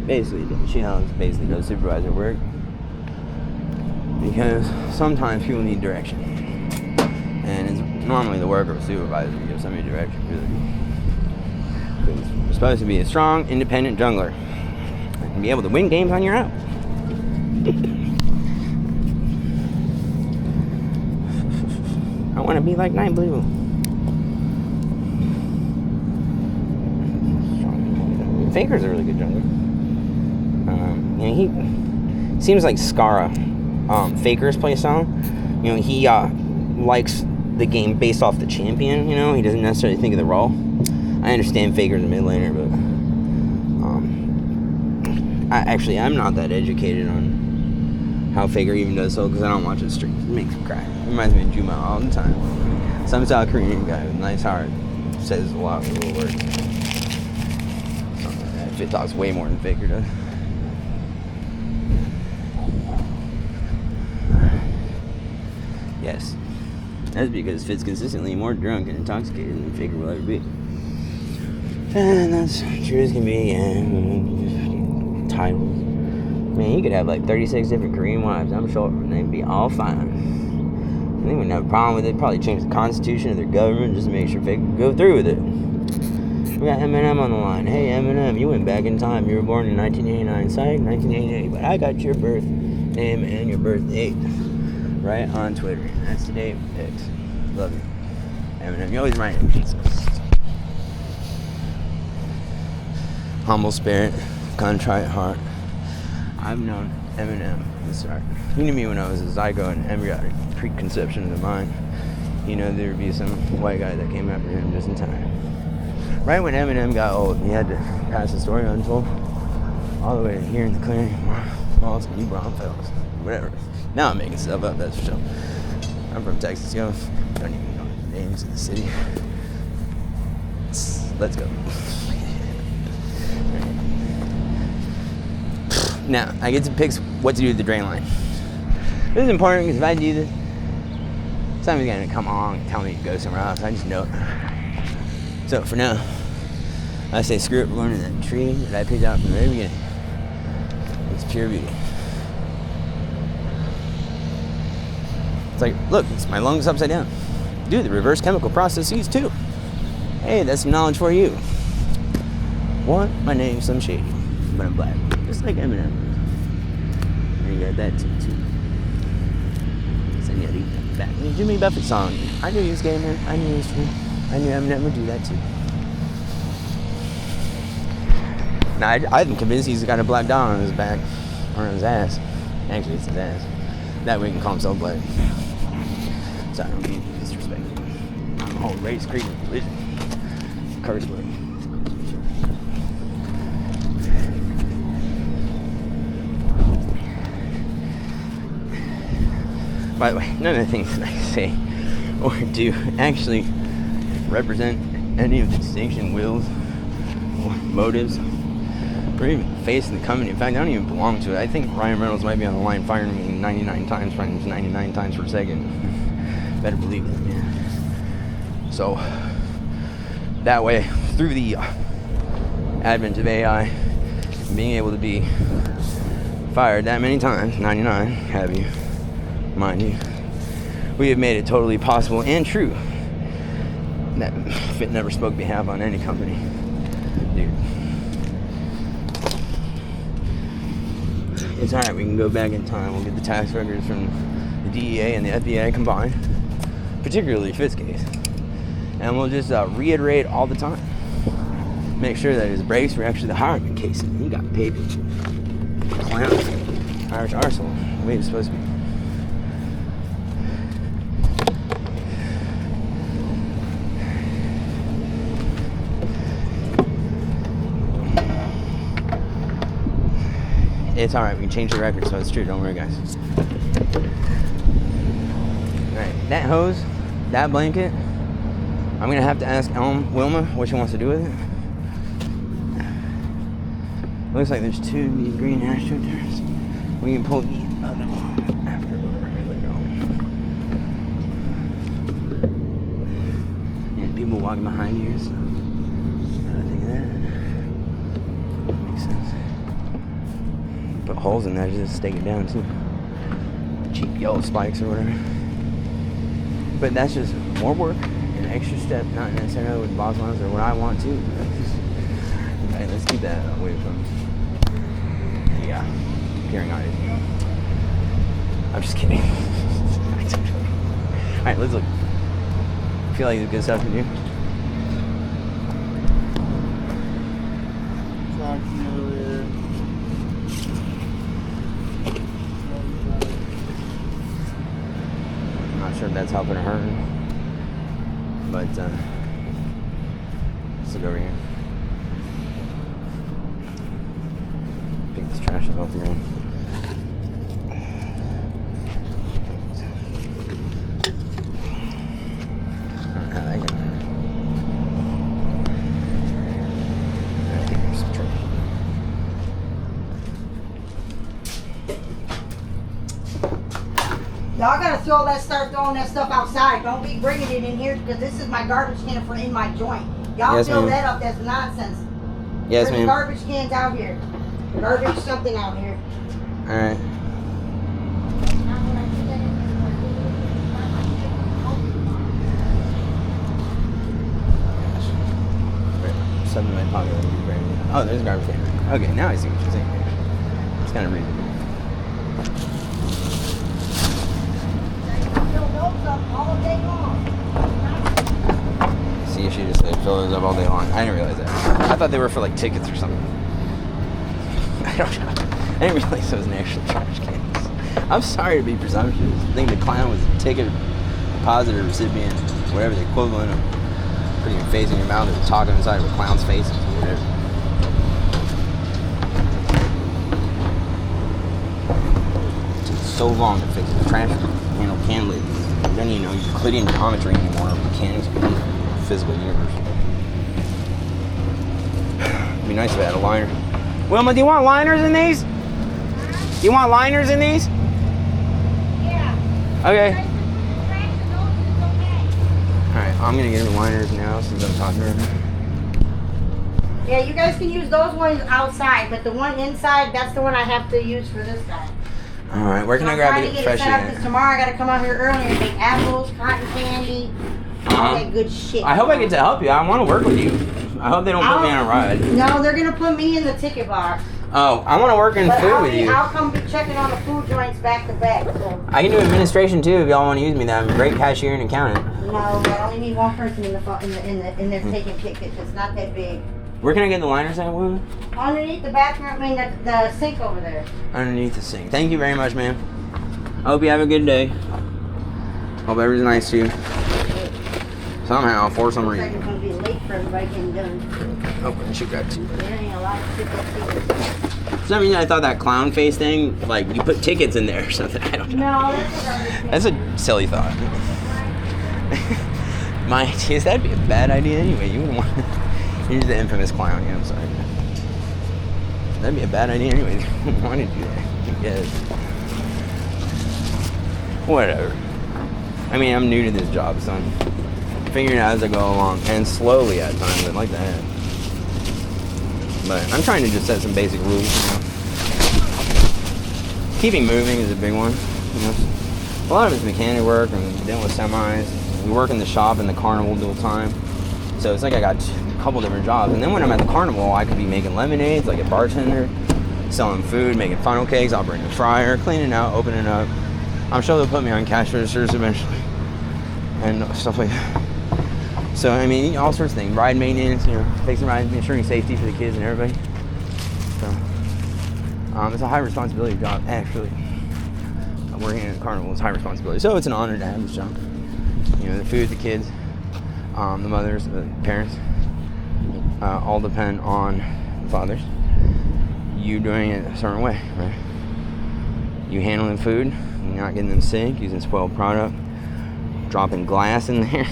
basically, she basically does supervisor work because sometimes people need direction, and it's normally the work of a supervisor to give somebody direction. Really, because you're supposed to be a strong, independent jungler and be able to win games on your own. I want to be like Night Blue. Faker's a really good jungler. He seems like Skara, Faker's playstyle. He likes the game based off the champion. He doesn't necessarily think of the role. I understand Faker's a mid laner, but I'm not that educated on how Faker even does so because I don't watch his streams. It makes me cry. It reminds me of Juma all the time. Some South Korean guy with a nice heart says a lot of little words. Fit talks way more than Faker does. Yes. That's because Fit's consistently more drunk and intoxicated than Faker will ever be. And that's true as can be, and titles. Man, he could have like 36 different Korean wives, I'm sure, and they'd be all fine. They wouldn't have a problem with it. Probably change the constitution of their government just to make sure Faker could go through with it. We got Eminem on the line. Hey, Eminem, you went back in time. You were born in 1989. Psych, 1988. But I got your birth name and your birth date right on Twitter. That's the date pics. Love you. Eminem, you always remind me of Jesus. Humble spirit, contrite heart. I've known Eminem from the start. He knew me when I was a zygote and embryonic preconception of the mind. There would be some white guy that came after him just in time. Right when Eminem got old, he had to pass the story untold all the way to here in the clearing. Balls, you brown fellas, whatever. Now I'm making stuff up, that's for sure. I'm from Texas, yo. Don't even know the names of the city. Let's go. Now, I get to pick what to do with the drain line. This is important because if I do this, somebody's going to come along and tell me to go somewhere else. I just know it. So for now, I say screw it, we're going to that tree that I picked out from the very beginning. It's pure beauty. It's like, look, it's my lungs upside down. Dude, the reverse chemical processes too. Hey, that's some knowledge for you. What? My name's some shady, but I'm black. Just like Eminem. And you got that too. So yeah, back. Jimmy Buffett song. I knew he was gay, man. I knew he was true. I knew Eminem would do that too. Now, I'm convinced he's got a black dot on his back, or on his ass. Actually, it's his ass. That way he can call himself black. So I don't mean disrespect. Oh, race, creed, religion. Curse word. By the way, none of the things that I say or do actually represent any of the distinction, wills, or motives, or even face in the company. In fact, I don't even belong to it. I think Ryan Reynolds might be on the line firing me 99 times, firing 99 times per second. Better believe it, man. So, that way, through the advent of AI, being able to be fired that many times, 99, have you, mind you, we have made it totally possible and true that Fit never spoke behalf on any company. Dude. It's alright, we can go back in time. We'll get the tax records from the DEA and the FBI combined, particularly Fit's case. And we'll just reiterate all the time. Make sure that his breaks were actually the Hireman case. He got paid. Clown. Irish arsehole. The way it was supposed to be. It's alright, we can change the record so it's true, don't worry guys. Alright, that hose, that blanket, I'm gonna have to ask Wilma what she wants to do with it. Looks like there's 2 of these green AstroTurfs. We can pull the other one after we're and people walking behind you, so I think of that. Makes sense. Put holes in there just stake it down too. Cheap yellow spikes or whatever. But that's just more work, an extra step, not necessarily with boss lines or what I want to. Alright, let's keep that away from peering on it. I'm just kidding. Alright, let's look. Feel like it's good stuff to do. I'm not sure if that's helping or hurting, but let's look over here. Pick this trash up off the ground. Y'all gotta start throwing that stuff outside. Don't be bringing it in here because this is my garbage can for in my joint. Y'all Yes, fill ma'am. that up. That's nonsense. Yes, Bring the ma'am. garbage cans out here. Garbage something out here. Alright. Something in my pocket. Oh, there's a garbage can. Okay, now I see what you're saying. It's kind of reasonable. Fill those up all day long. See, she just said fill those up all day long. I didn't realize that. I thought they were for like tickets or something. I don't know. I didn't realize it was an actual trash cans. I'm sorry to be presumptuous. I think the clown was a ticket depositor recipient, whatever the equivalent of putting your face in your mouth or talking inside of a clown's face or whatever. It takes so long to fix the trash handle can lid. You don't even know Euclidean geometry anymore. Mechanics of the physical universe. It'd be nice if I had a liner. Wilma, do you want liners in these? Do you want liners in these? Yeah. Okay. Alright, I'm gonna get her liners now since I'm talking to her. Yeah, you guys can use those ones outside, but the one inside, that's the one I have to use for this guy. Alright, where can I grab it fresh Because again? tomorrow I gotta come out here early and make apples, cotton candy, all that good shit. I hope I get to help you. I want to work with you. I hope they don't put me on a ride. No, they're gonna put me in the ticket box. Oh, I want to work in But food with you. I'll come be checking on the food joints back to back. So. I can do administration too if y'all want to use me. I'm a great cashier and accountant. No, I only need one person in there taking tickets. It's not that big. Where can I get the liners at, Wilma? Underneath the bathroom, I mean the sink over there. Underneath the sink. Thank you very much, ma'am. I hope you have a good day. Hope everybody's nice to you. Somehow, for some Looks like reason. it's gonna be late for everybody getting done. Oh, and she grabbed two. There ain't a lot of tickets. For some reason, I thought that clown face thing, like you put tickets in there or something. I don't know. No, that's That's a silly thought. My idea is that'd be a bad idea anyway. You wouldn't want. Here's the infamous clown. Yeah, I'm sorry. That'd be a bad idea anyway. You wouldn't want to do that. I guess. Whatever. I mean, I'm new to this job, so I'm figuring it out as I go along, and slowly at times. I'd like that. But I'm trying to just set some basic rules, you know. Keeping moving is a big one. You know, a lot of it's mechanic work and dealing with semis. We work in the shop in the carnival dual time, so it's like I got a couple different jobs. And then when I'm at the carnival, I could be making lemonades, like a bartender, selling food, making funnel cakes, operating a fryer, cleaning out, opening up. I'm sure they'll put me on cash registers eventually, and stuff like that. So, I mean, all sorts of things. Ride maintenance, you know, fixing rides, ensuring safety for the kids and everybody. So, it's a high responsibility job, actually. Working in a carnival is high responsibility. So, it's an honor to have this job. You know, the food, the kids, the mothers, the parents, all depend on the fathers. You doing it a certain way, right? You handling food, you're not getting them sick, using spoiled product, dropping glass in there.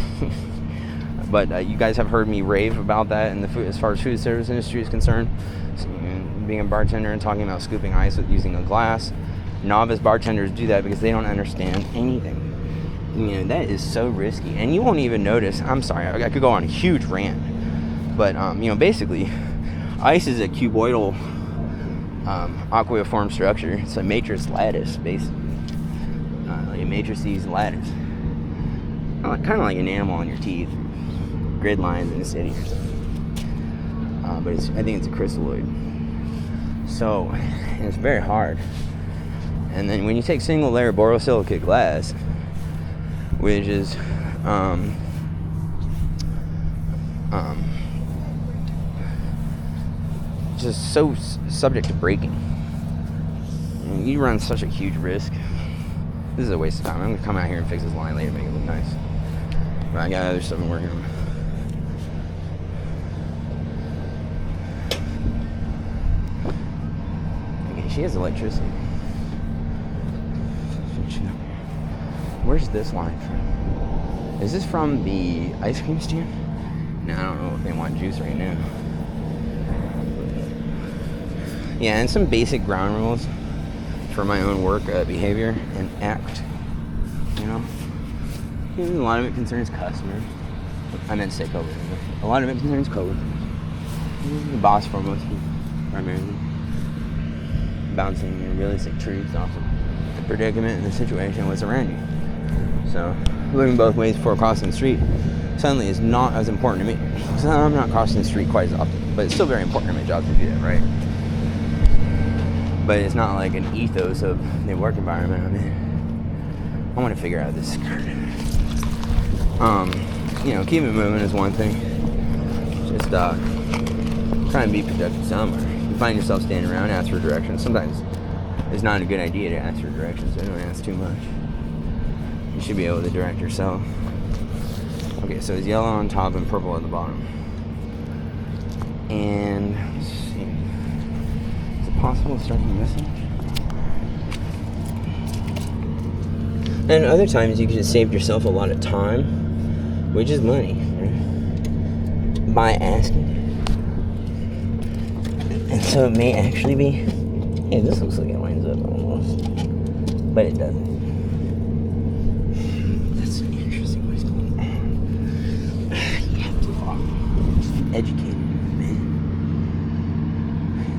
But you guys have heard me rave about that in the food, as far as food service industry is concerned. So, being a bartender and talking about scooping ice with using a glass. Novice bartenders do that because they don't understand anything. You know, that is so risky, and you won't even notice. I'm sorry, I could go on a huge rant, but you know, basically, ice is a cuboidal aquaform structure. It's a matrix lattice, basically, like a matrices lattice, kind of like an enamel on your teeth, grid lines in a city or something. But I think it's a crystalloid. So, and it's very hard. And then when you take single layer borosilicate glass, which is just so subject to breaking, and you run such a huge risk. This is a waste of time. I'm gonna come out here and fix this line later to make it look nice, but I got other stuff I'm working on. Okay, she has electricity. Where's this line from? Is this from the ice cream stand? No, I don't know if they want juice right now. Yeah, and some basic ground rules for my own work behavior and act. You know? A lot of it concerns customers. I meant to say coworkers. A lot of it concerns coworkers. The boss foremost, primarily. Bouncing realistic truths off of the predicament and the situation, what's around you. So, looking both ways before crossing the street suddenly is not as important to me. So I'm not crossing the street quite as often, but it's still very important to my job to do that, right? But it's not like an ethos of the work environment I'm in. I want to figure out this skirt. You know, keep it moving is one thing. Just try and be productive somewhere. You find yourself standing around, ask for directions. Sometimes it's not a good idea to ask for directions, so don't ask too much. You should be able to direct yourself. Okay, so it's yellow on top and purple at the bottom. And let's see. Is it possible to start from this end? And other times you could just save yourself a lot of time, which is money, right? By asking. And so it may actually be, hey, this looks like it lines up almost, but it doesn't. Educated, man.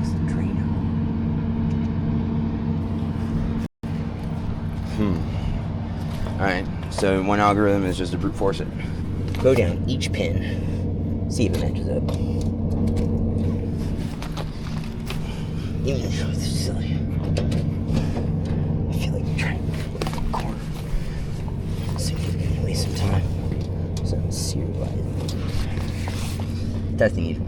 It's the dream. Alright, so one algorithm is just to brute force it. Go down each pin, see if it matches up. Even though it's silly. I feel like you're trying to get a corner. So you're gonna waste some time. So I'm serious about it. That's the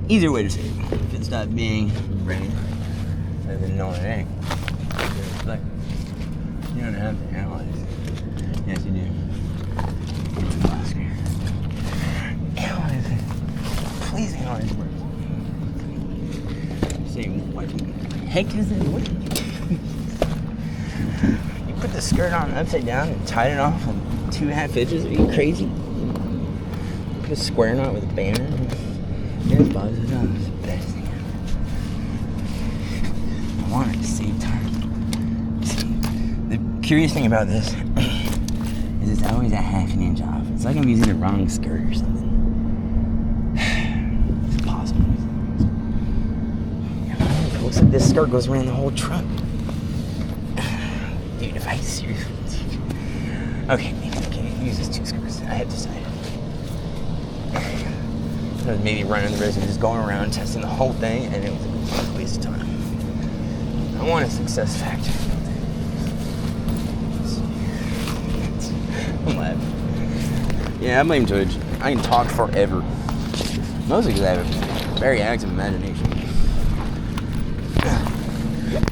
easier way to say it. If it's not being brain, then no, it ain't. Like, you don't have to analyze. Yes, you do. Analyze it. Please analyze words. Say, what the heck is it? What? You put the skirt on upside down and tied it off on 2.5 inches? Are you crazy? You put a square knot with a banner? Here's Bob's it's the best thing ever. I wanted to save time. See, the curious thing about this is it's always a half an inch off. It's like I'm using the wrong skirt or something. It's impossible. It looks like this skirt goes around the whole truck. Dude, if I seriously... Okay, maybe I can't use these 2 skirts. I have decided. Maybe running the risk of just going around testing the whole thing, and it was a waste of time. I want a success factor. I'm laughing. Yeah, I blame Twitch. I can talk forever. Mostly because I have a very active imagination.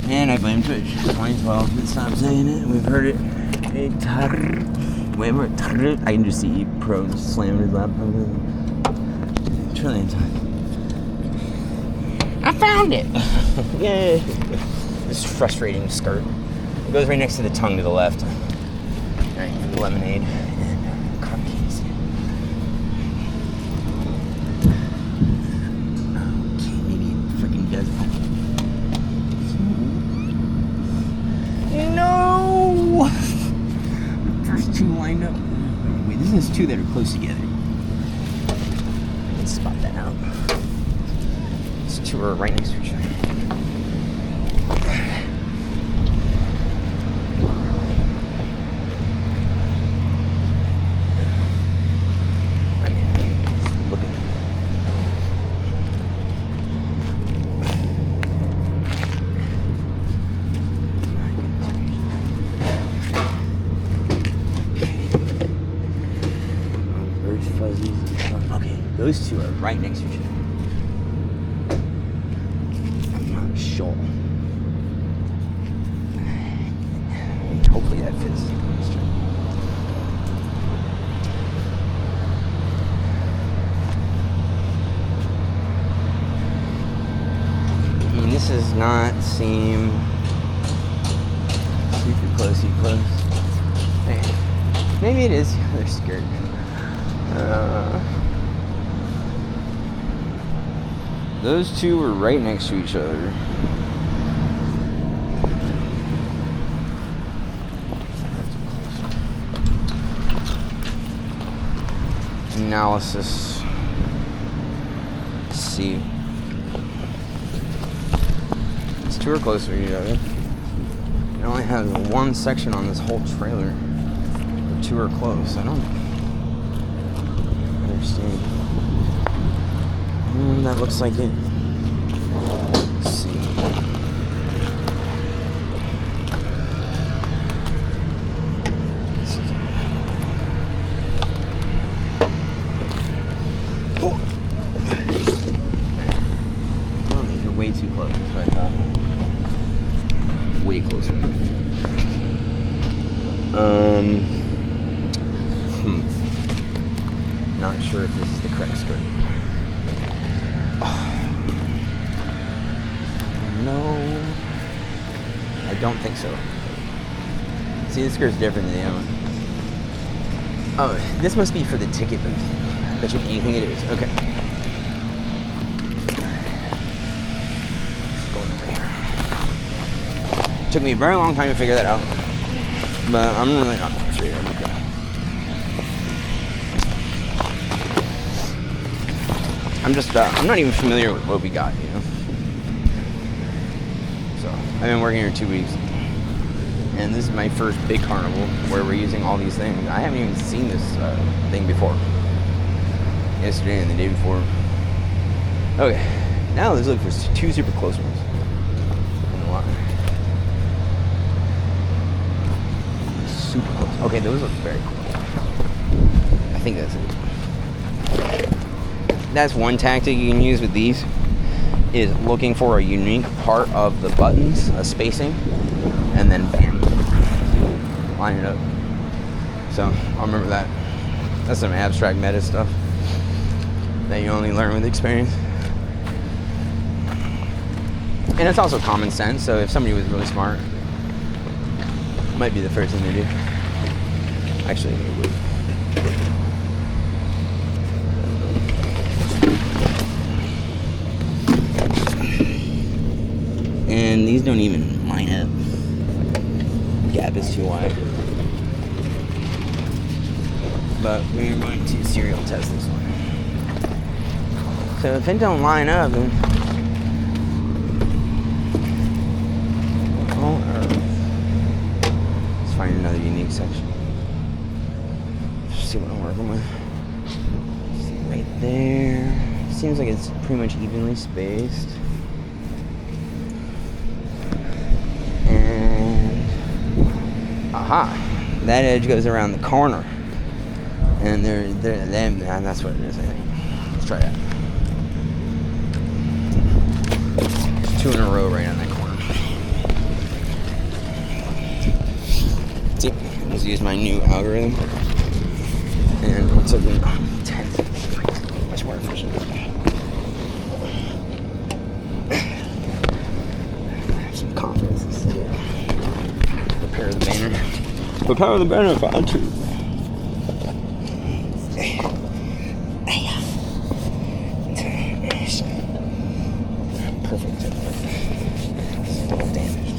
And I blame Twitch. 2012, let's stop saying it. We've heard it. Whenever I can just see Pro slamming his laptop. Trillion times. I found it! Yay! This frustrating skirt. It goes right next to the tongue to the left. Alright, lemonade and car keys. Okay, maybe it freaking does. two that are close together. Let's spot that out. These two are right next to each other. Okay, those two are right next to each other. I'm not sure. Hopefully that fits. This does not seem super closey close. Maybe it is. They're scared. Those two were right next to each other. Analysis. Let's see. These two are close to each other. It only has one section on this whole trailer. The two are close. I don't understand. That looks like it. Let's see. Oh, these are way too close. That's what I thought. Way closer. Not sure if this is the correct skirt. No, I don't think so. See, this skirt's different than the other one. Oh, this must be for the ticket booth. Bet you anything it is. Okay. Going over here. Took me a very long time to figure that out, but I'm really not going to figure it out. I'm not even familiar with what we got, you know. So I've been working here 2 weeks, and this is my first big carnival where we're using all these things. I haven't even seen this thing before. Yesterday and the day before. Okay, now let's look for two super close ones. Super close. Okay, those look very close. I think that's it. That's one tactic you can use with these, is looking for a unique part of the buttons, a spacing, and then bam, line it up. So I'll remember that. That's some abstract meta stuff that you only learn with experience. And it's also common sense, so if somebody was really smart, it might be the first thing to do. Actually, it would. And these don't even line up. The gap is too wide. But we're going to serial test this one. So if it don't line up, then let's find another unique section. Let's see what I'm working with. See right there. Seems like it's pretty much evenly spaced. Aha! That edge goes around the corner, and that's what it is. I think. Let's try that. Two in a row right on that corner. See, let's use my new algorithm, and it's looking much more efficient. I have some confidence in this. Prepare the banner. Prepare the banner for entry. Perfect. It's a little damaged.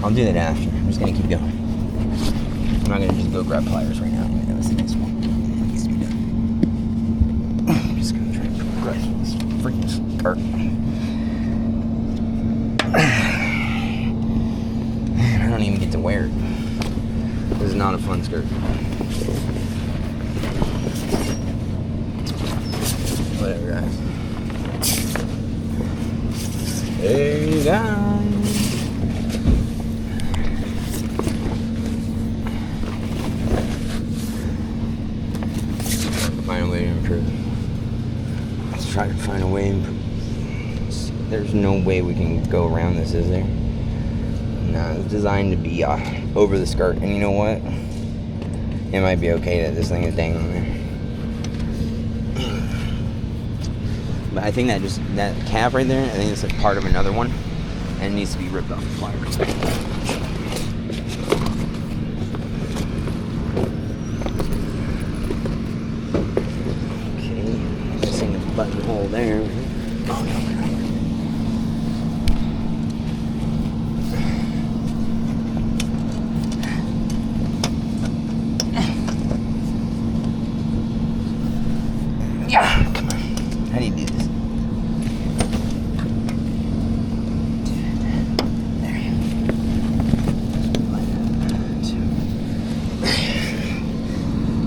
I'll do that after. I'm just gonna keep going. I'm not gonna just go grab pliers right now. That was the next one. It needs to be done. I'm just gonna try to progress this freaking skirt. Man, I don't even get to wear it. This is not a fun skirt. Whatever, guys. There you go. Find a way to improve. Let's try to find a way to improve. There's no way we can go around this, is there? No, it's designed to be over the skirt. And you know what? It might be okay that this thing is dangling there. But I think that calf right there, I think it's a part of another one. And it needs to be ripped off the pliers. Okay, missing the buttonhole there. Oh no. Yeah, come on. How do you do this?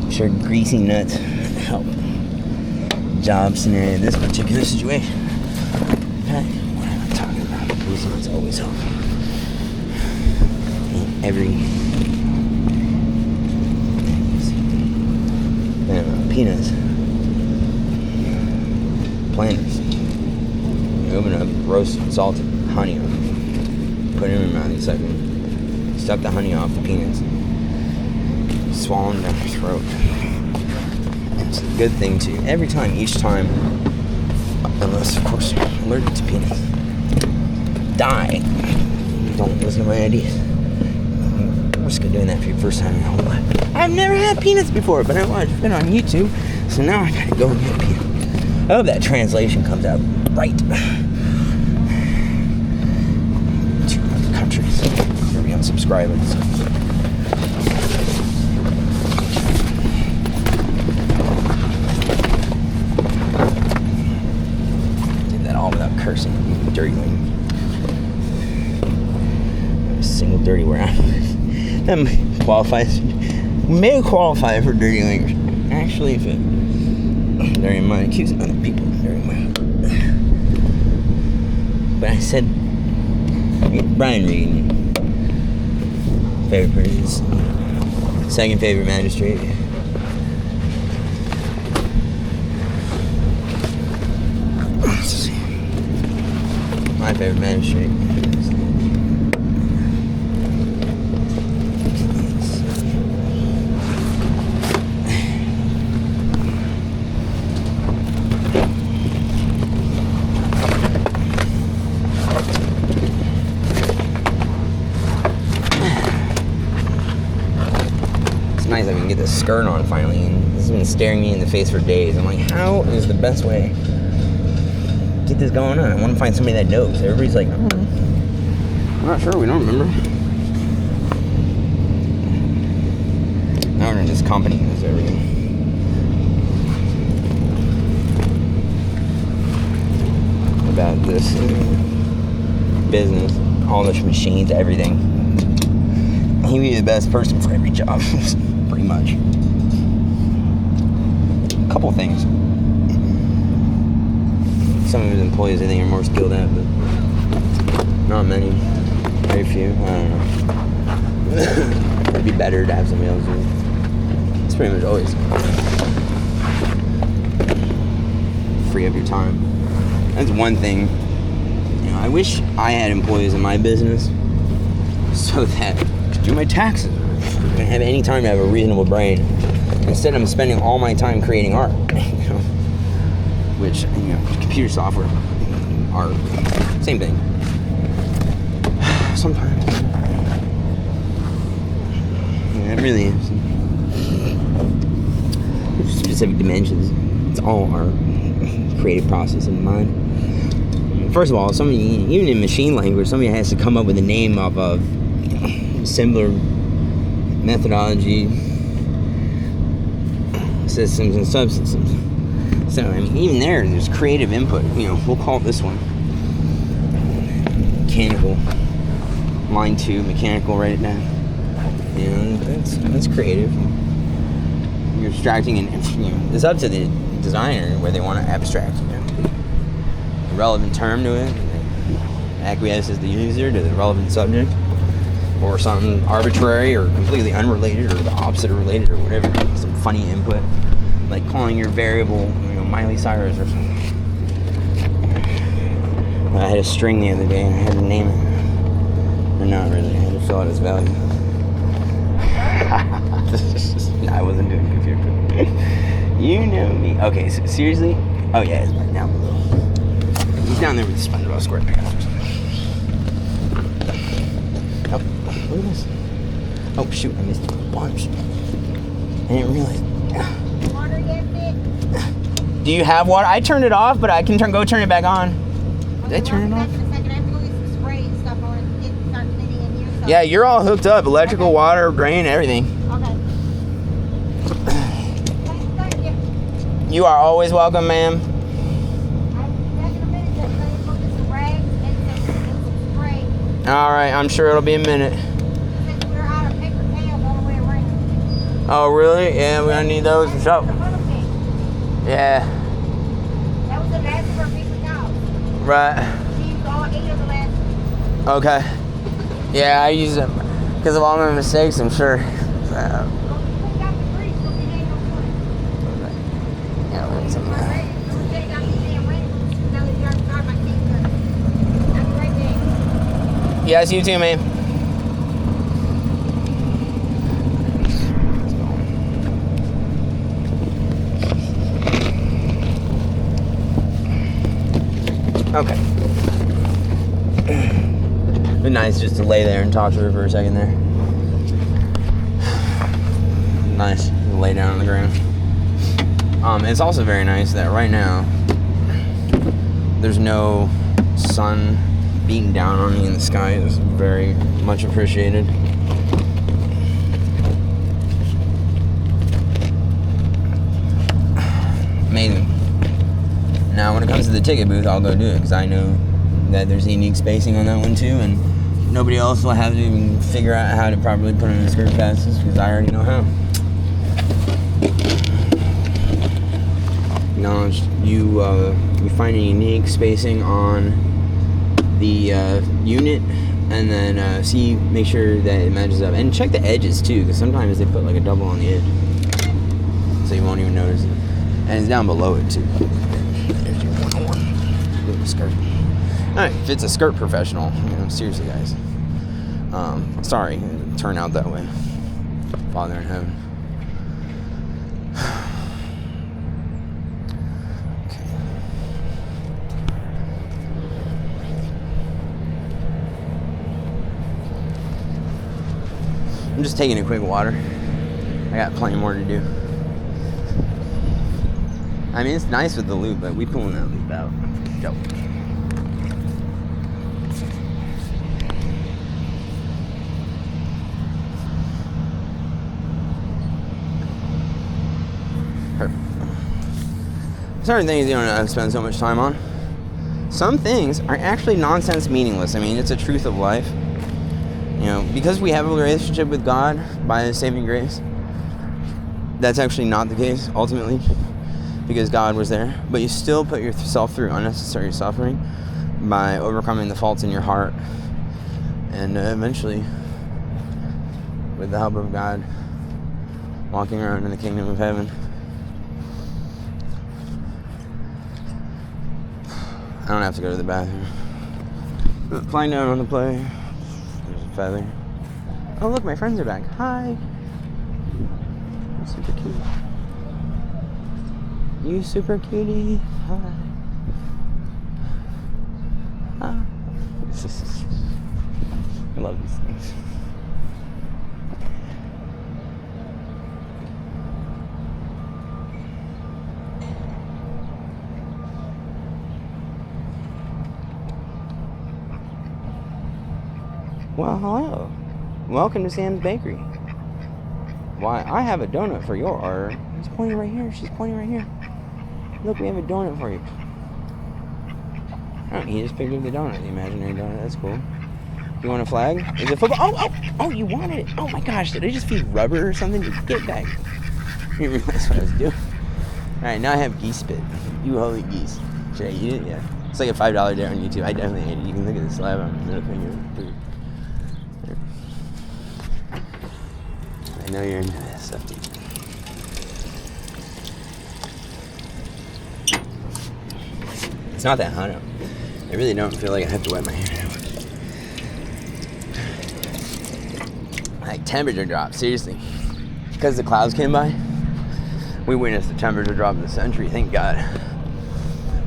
I'm sure greasy nuts help job scenario in this particular situation. Okay, what am I talking about? Greasy nuts always help. Peanuts. Planters. Open up, roast salted honey on them. Put it in your mouth, you suck the honey off the peanuts. Swallow them down your throat. It's a good thing too. Every time, each time, unless of course you're allergic to peanuts, die. Don't listen to my ideas. I'm risk of doing that for your first time in your whole life. I've never had peanuts before, but I watched it on YouTube, so now I gotta go and get peanuts. I hope that translation comes out right. 2 other countries. I'm gonna be unsubscribing. So. Did that all without cursing. Dirty wing. A single dirty word. That may qualify for dirty language. Actually, if it dirty mind, accusing other people of dirty mind. But I said, Brian Reed, favorite person, second favorite magistrate. Let's see. My favorite magistrate. Nice, I can get this skirt on finally, and this has been staring me in the face for days. I'm like, how is the best way to get this going on? I want to find somebody that knows. Everybody's like, I don't know. I'm not sure, we don't remember. I don't know, this company knows everything. About this business, all the machines, everything. He'd be the best person for every job. Pretty much. A couple things. Some of his employees I think are more skilled at, but not many. Very few. I don't know. It'd be better to have somebody else do it. It's pretty much always free up your time. That's one thing. You know, I wish I had employees in my business so that I could do my taxes. I have any time to have a reasonable brain. Instead, I'm spending all my time creating art. You know? Which, you know, computer software, art, same thing. Sometimes. Yeah, it really is. Specific dimensions. It's all art. Creative process in mind. First of all, somebody, even in machine language, somebody has to come up with a name of a similar methodology, systems and subsystems. So, I mean, even there's creative input. You know, we'll call this one mechanical. Line 2, mechanical, write it down. You know, that's creative. You're abstracting, and you know, it's up to the designer where they want to abstract. You know, a relevant term to it, acquiesce as the user to the relevant subject, or something arbitrary or completely unrelated or the opposite of related or whatever. Some funny input, like calling your variable, you know, Miley Cyrus or something. I had a string the other day and I had to name it. Or not really, I had to fill out its value. I wasn't doing computer. You know me. Okay, so seriously? Oh yeah, it's right down below. He's down there with the SpongeBob SquarePants or something. Oh, look at this. Oh shoot, I missed a bunch. I didn't realize. Water yet, Vic? Do you have water? I turned it off, but I can go turn it back on. Did I turn it off? Yeah, you're all hooked up. Electrical, water, drain, everything. Okay. Thank you. You are always welcome, ma'am. Alright, I'm sure it'll be a minute. We're out of paper towels all the way around. Oh, really? Yeah, we're gonna need those for sure. Yeah. That was the last of our paper towels. Right. She used all 8 of the last. Okay. Yeah, I use them because of all my mistakes, I'm sure. Yeah, there's some. Yes, you too, man. Okay. It'd be nice just to lay there and talk to her for a second there. Nice to lay down on the ground. It's also very nice that right now there's no sun beating down on me in the sky. It's very much appreciated. Amazing. Now when it comes to the ticket booth, I'll go do it because I know that there's unique spacing on that one too, and nobody else will have to even figure out how to properly put in the skirt passes because I already know how. Acknowledged. You find a unique spacing on the unit, and then make sure that it matches up, and check the edges too, because sometimes they put like a double on the edge, so you won't even notice it. And it's down below it too. There's your 101 skirt. Alright, if it's a skirt professional, you know, seriously guys. Sorry it turned out that way. Father in heaven. I'm just taking a quick water. I got plenty more to do. I mean, it's nice with the loop, but we pulling that loop out. Go. Perfect. Certain things you don't have to spend so much time on. Some things are actually nonsense meaningless. I mean, it's a truth of life. You know, because we have a relationship with God by His saving grace, that's actually not the case, ultimately, because God was there. But you still put yourself through unnecessary suffering by overcoming the faults in your heart. And eventually, with the help of God, walking around in the kingdom of heaven. I don't have to go to the bathroom. Flying down on the play. Feather. Oh look, my friends are back. Hi. You're super cute. You super cutie. Hi. Hi. I love these things. Well, hello. Welcome to Sam's Bakery. Why, I have a donut for your order. He's pointing right here. She's pointing right here. Look, we have a donut for you. Oh, he just picked up the donut, the imaginary donut. That's cool. You want a flag? Is it football? Oh, you wanted it. Oh my gosh, did I just feed rubber or something? Just get back. I didn't realize what I was doing. Alright, now I have geese spit. You holy geese. Should I eat it? Yeah. It's like a $5 dare on YouTube. I definitely ate it. You can look at the slab on the middle finger. I know you're into this stuff, dude. It's not that hot out. I really don't feel like I have to wet my hair now. Like, temperature drop, seriously. Because the clouds came by, we witnessed the temperature drop of the century, thank God.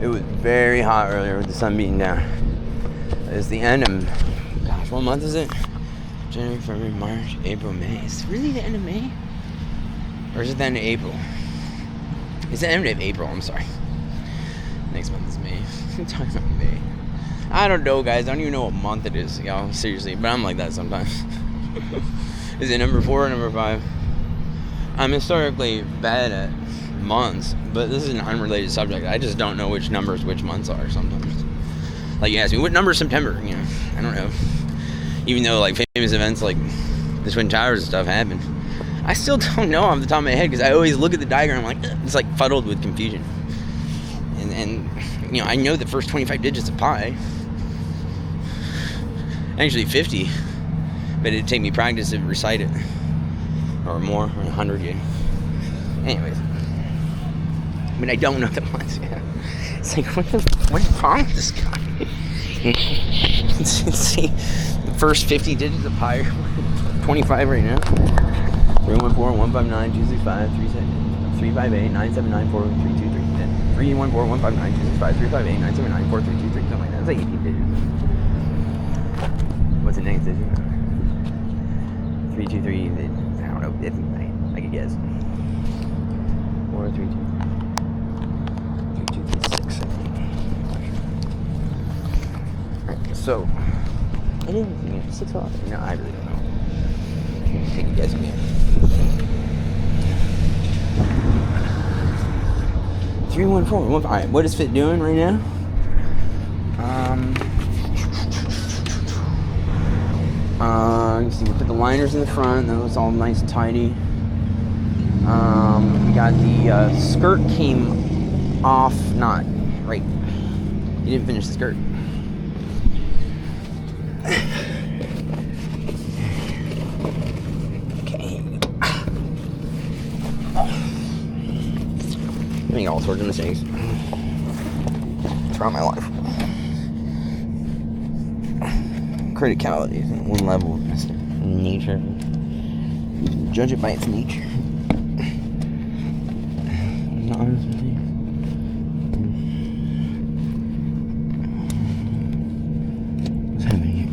It was very hot earlier with the sun beating down. It's the end of, gosh, what month is it? January, February, March, April, May. Is it really the end of May? Or is it the end of April? It's the end of April, I'm sorry. Next month is May. I'm talking about May. I don't know, guys. I don't even know what month it is, y'all. Seriously, but I'm like that sometimes. Is it number 4 or number 5? I'm historically bad at months, but this is an unrelated subject. I just don't know which numbers which months are sometimes. Like, you ask me, what number is September? You know, I don't know. Even though, like, famous events like the Twin Towers and stuff happen, I still don't know off the top of my head because I always look at the diagram like, it's like fuddled with confusion. And you know, I know the first 25 digits of pi. Actually 50, but it'd take me practice to recite it. Or more, or 100, yeah. Anyways. I mean, I don't know the months, yeah. It's like, what's wrong with this guy? See, the first 50 digits of pi are 25 right now. 314-159-265-358-979-432-3. 314-159-265-358-979-4323. Something like that. That's like 18 digits. What's the next digit? 323. I don't know. I could guess. 4, 3, 2, 3, 2, 3, 6. Alright, so. I didn't. 6 o'clock? No, I really don't know. Take a guess again. 314. Alright, what is Fit doing right now? You see, we put the liners in the front. That was all nice and tidy. We got the skirt came off. Not right. You didn't finish the skirt. Okay. I make all sorts of mistakes throughout my life. Criticality is one level of nature. Judge it by its nature. I'm not honest with you. What's happening here?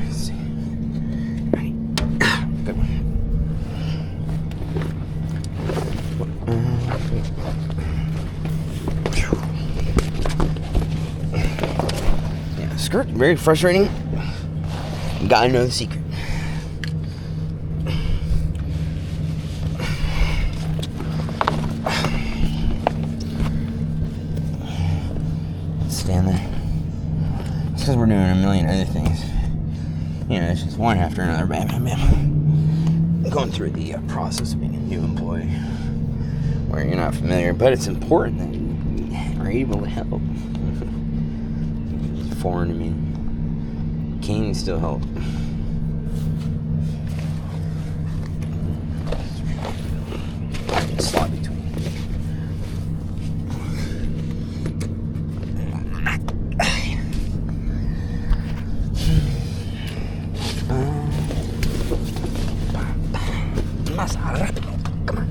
Let's see. Ready? Good one. Skirt, very frustrating. You gotta know the secret. Stand there. It's because we're doing a million other things. You know, it's just one after another. Bam, bam, bam. Going through the process of being a new employee, where you're not familiar, but it's important that you are able to help. Foreign to me. Can still help. Slot between. Más rápido. Come on.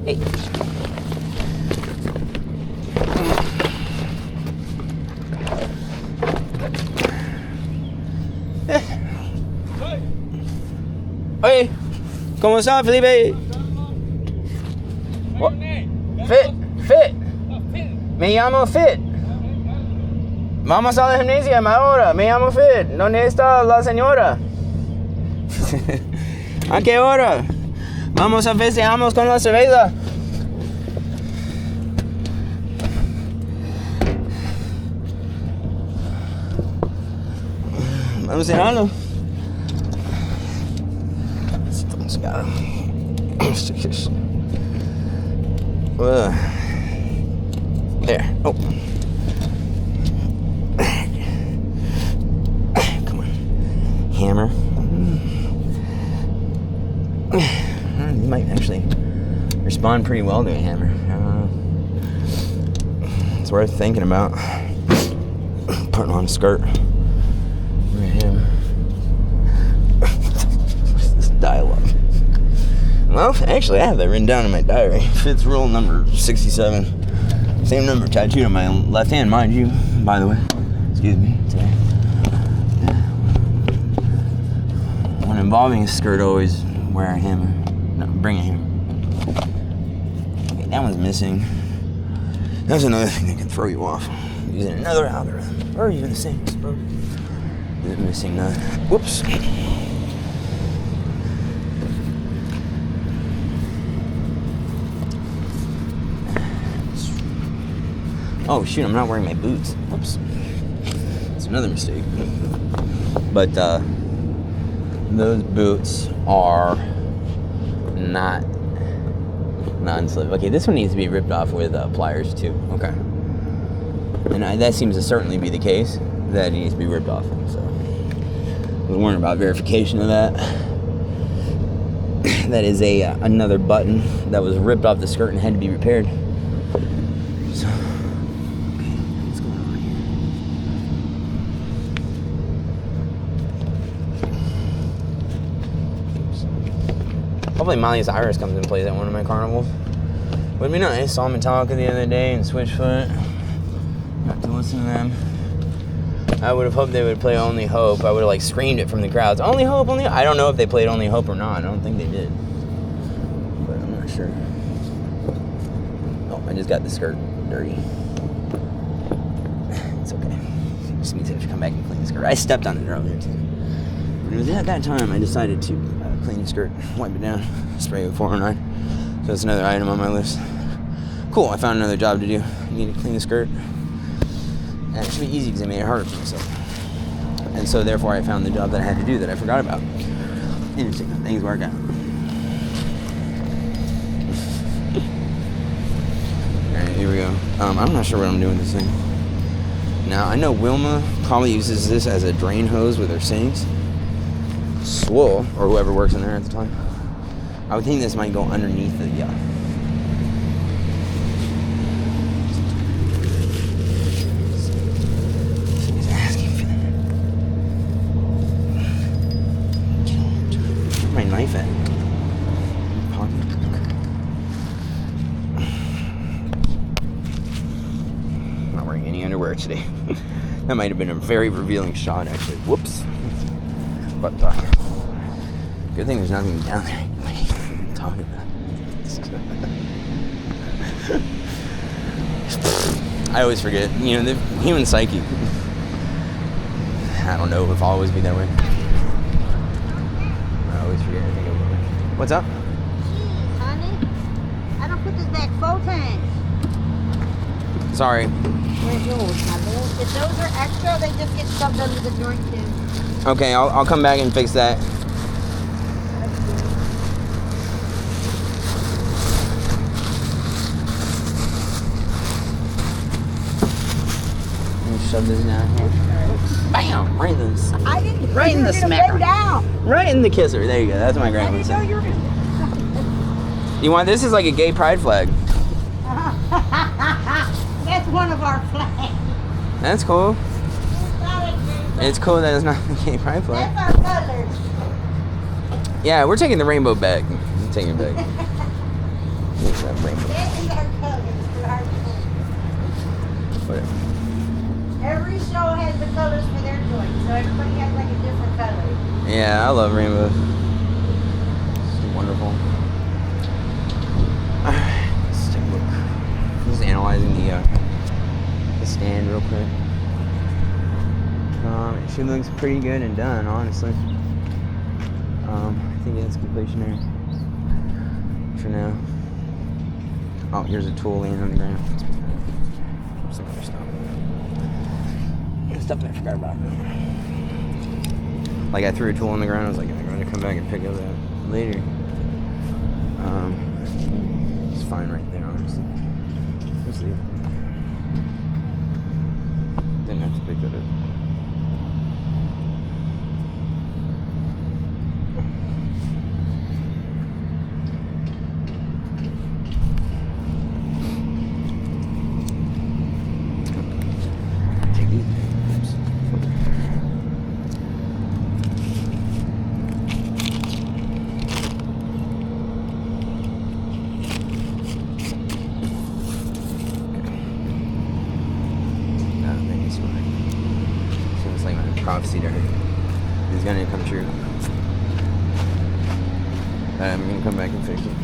Hey. Hey. ¿Cómo está, Felipe? What? Fit. Me llamo Fit. Vamos a la gimnasia ahora. Me llamo Fit. ¿Dónde está la señora? ¿A qué hora? Vamos a festejamos con la cerveza. Vamos a cenarlo. There. Oh. Come on. Hammer. You might actually respond pretty well to a hammer. It's worth thinking about. Putting on a skirt. Hammer. What's this dialogue? Well, actually, I have that written down in my diary. Fitz rule number 67. Same number tattooed on my left hand, mind you, by the way. Excuse me. When involving a skirt, always wear a hammer. No, bring a hammer. Okay, that one's missing. That's another thing that can throw you off. Using another algorithm. Or even the same, I suppose. Missing nut. Whoops. Oh shoot, I'm not wearing my boots. Whoops. It's another mistake. But those boots are not non-slip. Okay, this one needs to be ripped off with pliers too. Okay. And that seems to certainly be the case, that it needs to be ripped off. So I was worrying about verification of that. That is another button that was ripped off the skirt and had to be repaired. So, okay, what's going on here? Hopefully Miley Cyrus comes and plays at one of my carnivals. Would be nice. Saw Metallica the other day and Switchfoot. Got to listen to them. I would have hoped they would play Only Hope. I would have screamed it from the crowds. Only Hope, Only Hope. I don't know if they played Only Hope or not. I don't think they did. But I'm not sure. Oh, I just got the skirt dirty. It's okay. Just means I have to come back and clean the skirt. I stepped on it earlier too. But it was at that time I decided to clean the skirt, wipe it down, spray it with 409. So that's another item on my list. Cool, I found another job to do. I need to clean the skirt. And it should be easy because I made it harder for myself. And so therefore I found the job that I had to do that I forgot about. Interesting, things work out. Alright, here we go. I'm not sure what I'm doing with this thing. Now, I know Wilma probably uses this as a drain hose with her sinks. Swole, or whoever works in there at the time. I would think this might go underneath the, She's asking for that. Where's my knife at? Pocket. I'm not wearing any underwear today. That might have been a very revealing shot, actually. Whoops. But good thing there's nothing down there. What are you talking about? I always forget. You know, the human psyche. I don't know if I'll always be that way. I always forget. I think I will. What's up? Jeez, honey. I don't put this back 4 times. Sorry. Where's yours, my love? If those are extra, they just get shoved under the joint too. Okay, I'll come back and fix that. Shove this down here. Bam! Right in the. I didn't. Right in the smacker. Down. Right in the kisser. There you go. That's what my grandma I said. didn't know you were. You want this? Is like a gay pride flag. That's one of our flags. That's cool. It's cool that it's not a gay pride flag. That's our colors. Yeah, we're taking the rainbow back. I'm taking it back. It's that rainbow. That is our colors. Whatever. Every show has the colors for their joint, so everybody has like a different color. Yeah, I love rainbows. wonderful. Let's take a look. Just analyzing the stand real quick. She looks pretty good and done, honestly. I think it's completion there for now. Oh, here's a tool laying on the ground. Some other stuff. Stuff I forgot about. Like I threw a tool on the ground. I was like, I'm going to come back and pick up that later. It's fine right there, honestly. Let's see. Didn't have to pick that up. Prophecy to her is gonna come true. I'm gonna come back and fix it.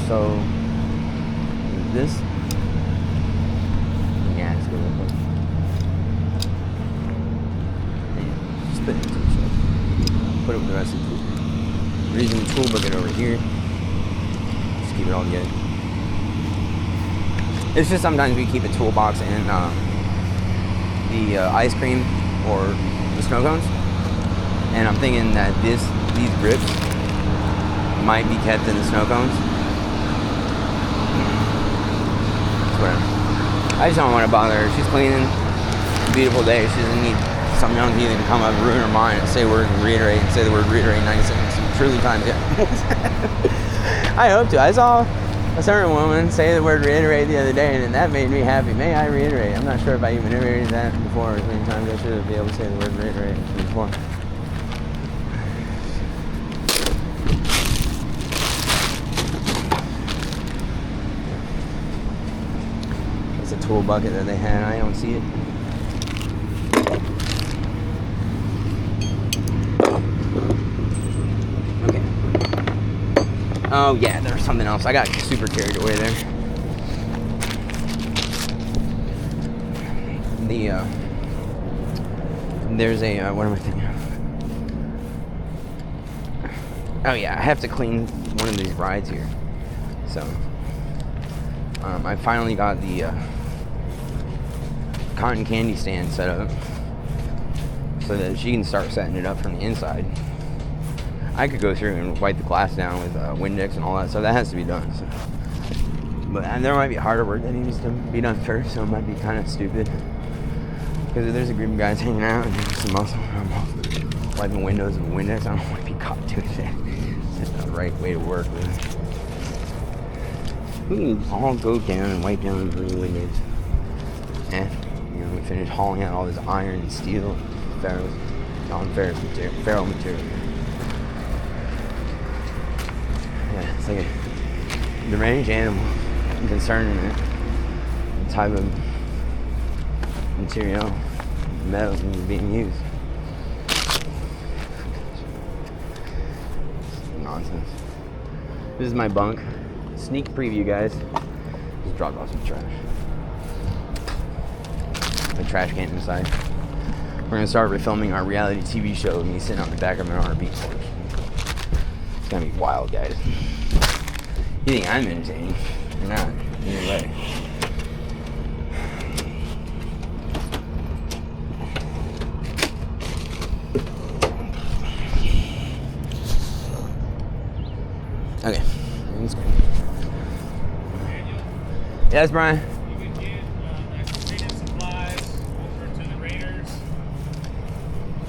So this, yeah, it's good. Just put it into the shelf. Put it with the rest of the tool. We're using the tool bucket over here. Just keep it all together. It's just sometimes we keep a toolbox in the ice cream or the snow cones, and I'm thinking that these grips might be kept in the snow cones. Whatever. I just don't want to bother her. She's cleaning. It's a beautiful day. She doesn't need some young heathen to come up and ruin her mind and say the word reiterate 90 seconds truly times. Yeah. I hope to. I saw a certain woman say the word reiterate the other day, and that made me happy. May I reiterate? I'm not sure if I even iterated that before as many times. I should be able to say the word reiterate before. It's a tool bucket that they had. I don't see it. Oh yeah, there's something else. I got super carried away there. There's a, what am I thinking of? Oh yeah, I have to clean one of these rides here. So, I finally got the cotton candy stand set up so that she can start setting it up from the inside. I could go through and wipe the glass down with Windex and all that, so that has to be done. So. But and there might be harder work that needs to be done first, so it might be kind of stupid. Because if there's a group of guys hanging out and doing some muscle, I'm wiping windows with Windex. I don't want to be caught doing that. That's not the right way to work with it. We can all go down and wipe down the windows. And we finished hauling out all this iron and steel, ferro material. Yeah, it's like a deranged animal. I'm concerned in it. The type of material, metals being used. Nonsense. This is my bunk. Sneak preview, guys. Just dropped off some trash. The trash can inside. We're gonna start refilming our reality TV show with me sitting on the back of an RV. It's gonna be wild, guys. You think I'm entertaining? You're not. Either way. Okay. Yes, Brian? You can get excavated supplies over to the Raiders.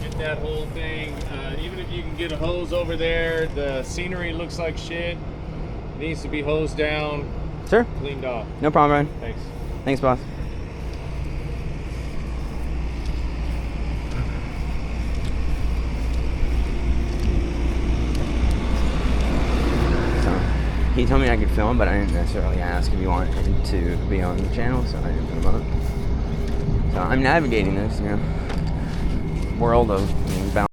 Get that whole thing. Even if you can get a hose over there, the scenery looks like shit. It needs to be hosed down. Sure. Cleaned off. No problem, Brian. Thanks. Thanks, boss. He told me I could film, but I didn't necessarily ask if he wanted to be on the channel, so I didn't put him up. So I'm navigating this, world of balance.